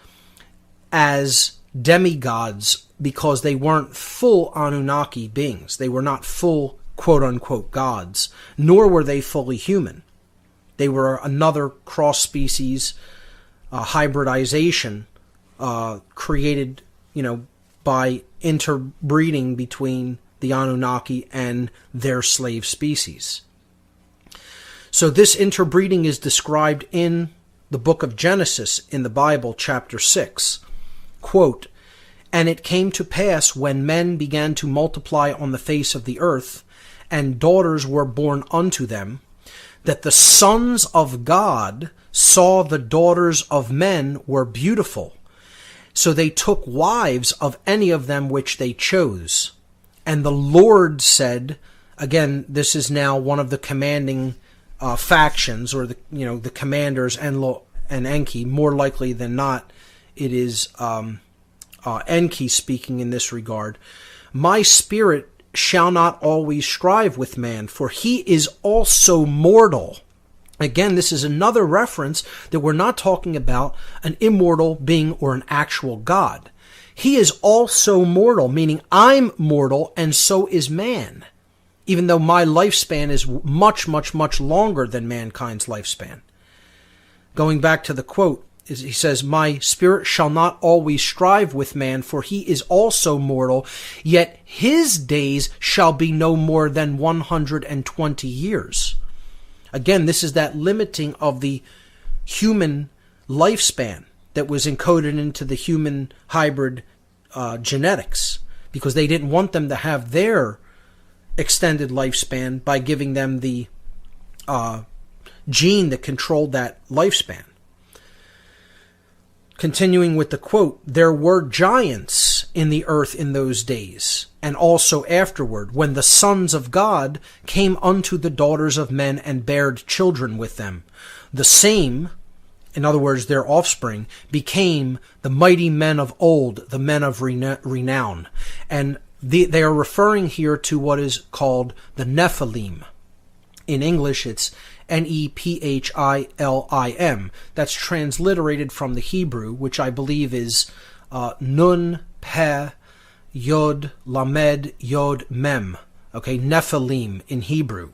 as demigods, because they weren't full Anunnaki beings. They were not full quote-unquote gods, nor were they fully human. They were another cross-species hybridization created, by interbreeding between the Anunnaki and their slave species. So this interbreeding is described in the book of Genesis in the Bible, chapter 6. Quote, "And it came to pass when men began to multiply on the face of the earth, and daughters were born unto them, that the sons of God saw the daughters of men were beautiful. So they took wives of any of them which they chose. And the Lord said," again, this is now one of the commanding factions, or the commanders and Enki. More likely than not, it is Enki speaking in this regard. "My spirit shall not always strive with man, for he is also mortal." Again, this is another reference that we're not talking about an immortal being or an actual God. He is also mortal, meaning I'm mortal and so is man, even though my lifespan is much, much, much longer than mankind's lifespan. Going back to the quote, he says, "My spirit shall not always strive with man, for he is also mortal, yet his days shall be no more than 120 years. Again, this is that limiting of the human lifespan that was encoded into the human hybrid genetics, because they didn't want them to have their extended lifespan by giving them the gene that controlled that lifespan. Continuing with the quote, "There were giants in the earth in those days, and also afterward, when the sons of God came unto the daughters of men and bared children with them. The same," in other words, their offspring, "became the mighty men of old, the men of renown." And they are referring here to what is called the Nephilim. In English, it's Nephilim. That's transliterated from the Hebrew, which I believe is Nun, Pe, Yod, Lamed, Yod, Mem. Okay, Nephilim in Hebrew.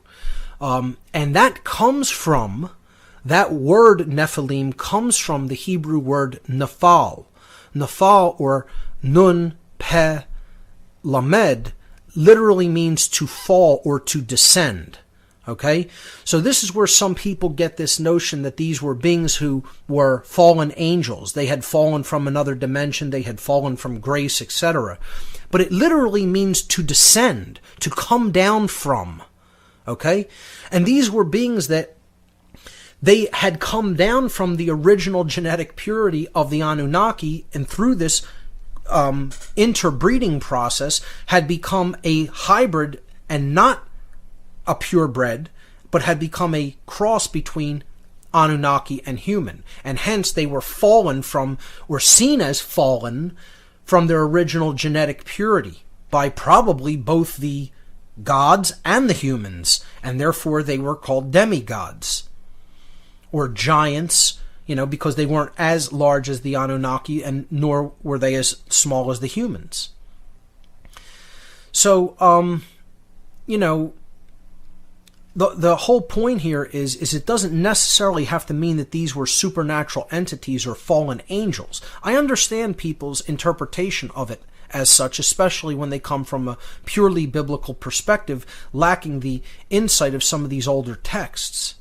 And that word Nephilim comes from the Hebrew word Nephal. Nephal, or Nun, Pe, Lamed, literally means to fall or to descend. Okay, so this is where some people get this notion that these were beings who were fallen angels. They had fallen from another dimension, they had fallen from grace, etc. But it literally means to descend, to come down from. Okay, and these were beings that they had come down from the original genetic purity of the Anunnaki, and through this interbreeding process had become a hybrid and not a purebred, but had become a cross between Anunnaki and human. And hence they were seen as fallen from their original genetic purity by probably both the gods and the humans, and therefore they were called demigods or giants, because they weren't as large as the Anunnaki, and nor were they as small as the humans. So, the whole point here is it doesn't necessarily have to mean that these were supernatural entities or fallen angels. I understand people's interpretation of it as such, especially when they come from a purely biblical perspective, lacking the insight of some of these older texts.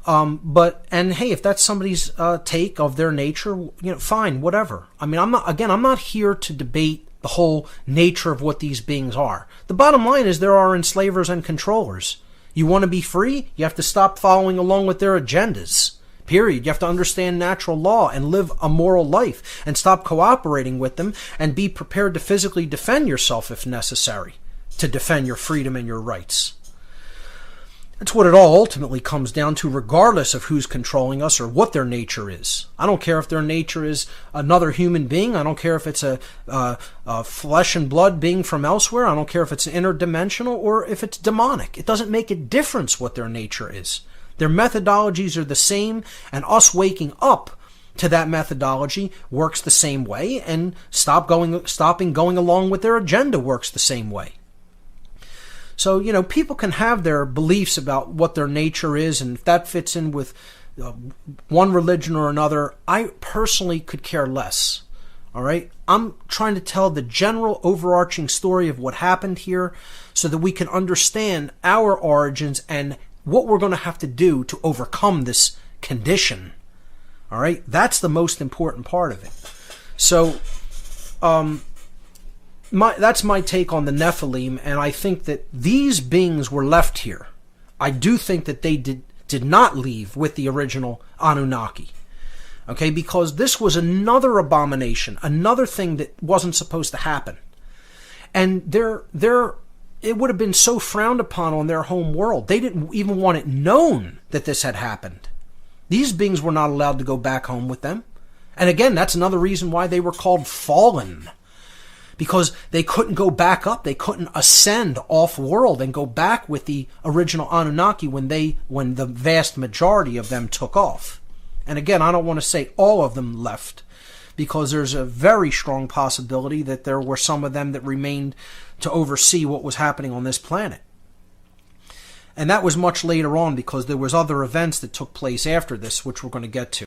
And hey, if that's somebody's take of their nature, fine, whatever. I mean, I'm not here to debate the whole nature of what these beings are. The bottom line is there are enslavers and controllers. You want to be free? You have to stop following along with their agendas. Period. You have to understand natural law and live a moral life and stop cooperating with them and be prepared to physically defend yourself if necessary to defend your freedom and your rights. That's what it all ultimately comes down to, regardless of who's controlling us or what their nature is. I don't care if their nature is another human being. I don't care if it's a flesh and blood being from elsewhere. I don't care if it's interdimensional or if it's demonic. It doesn't make a difference what their nature is. Their methodologies are the same, and us waking up to that methodology works the same way, and stopping going along with their agenda works the same way. So, people can have their beliefs about what their nature is, and if that fits in with one religion or another, I personally could care less. All right? I'm trying to tell the general overarching story of what happened here so that we can understand our origins and what we're going to have to do to overcome this condition. All right? That's the most important part of it. So, that's my take on the Nephilim, and I think that these beings were left here. I do think that they did not leave with the original Anunnaki. Okay? Because this was another abomination, another thing that wasn't supposed to happen. And it would have been so frowned upon on their home world. They didn't even want it known that this had happened. These beings were not allowed to go back home with them. And again, that's another reason why they were called fallen. Because they couldn't go back up. They couldn't ascend off-world and go back with the original Anunnaki when the vast majority of them took off. And again, I don't want to say all of them left, because there's a very strong possibility that there were some of them that remained to oversee what was happening on this planet. And that was much later on, because there was other events that took place after this, which we're going to get to.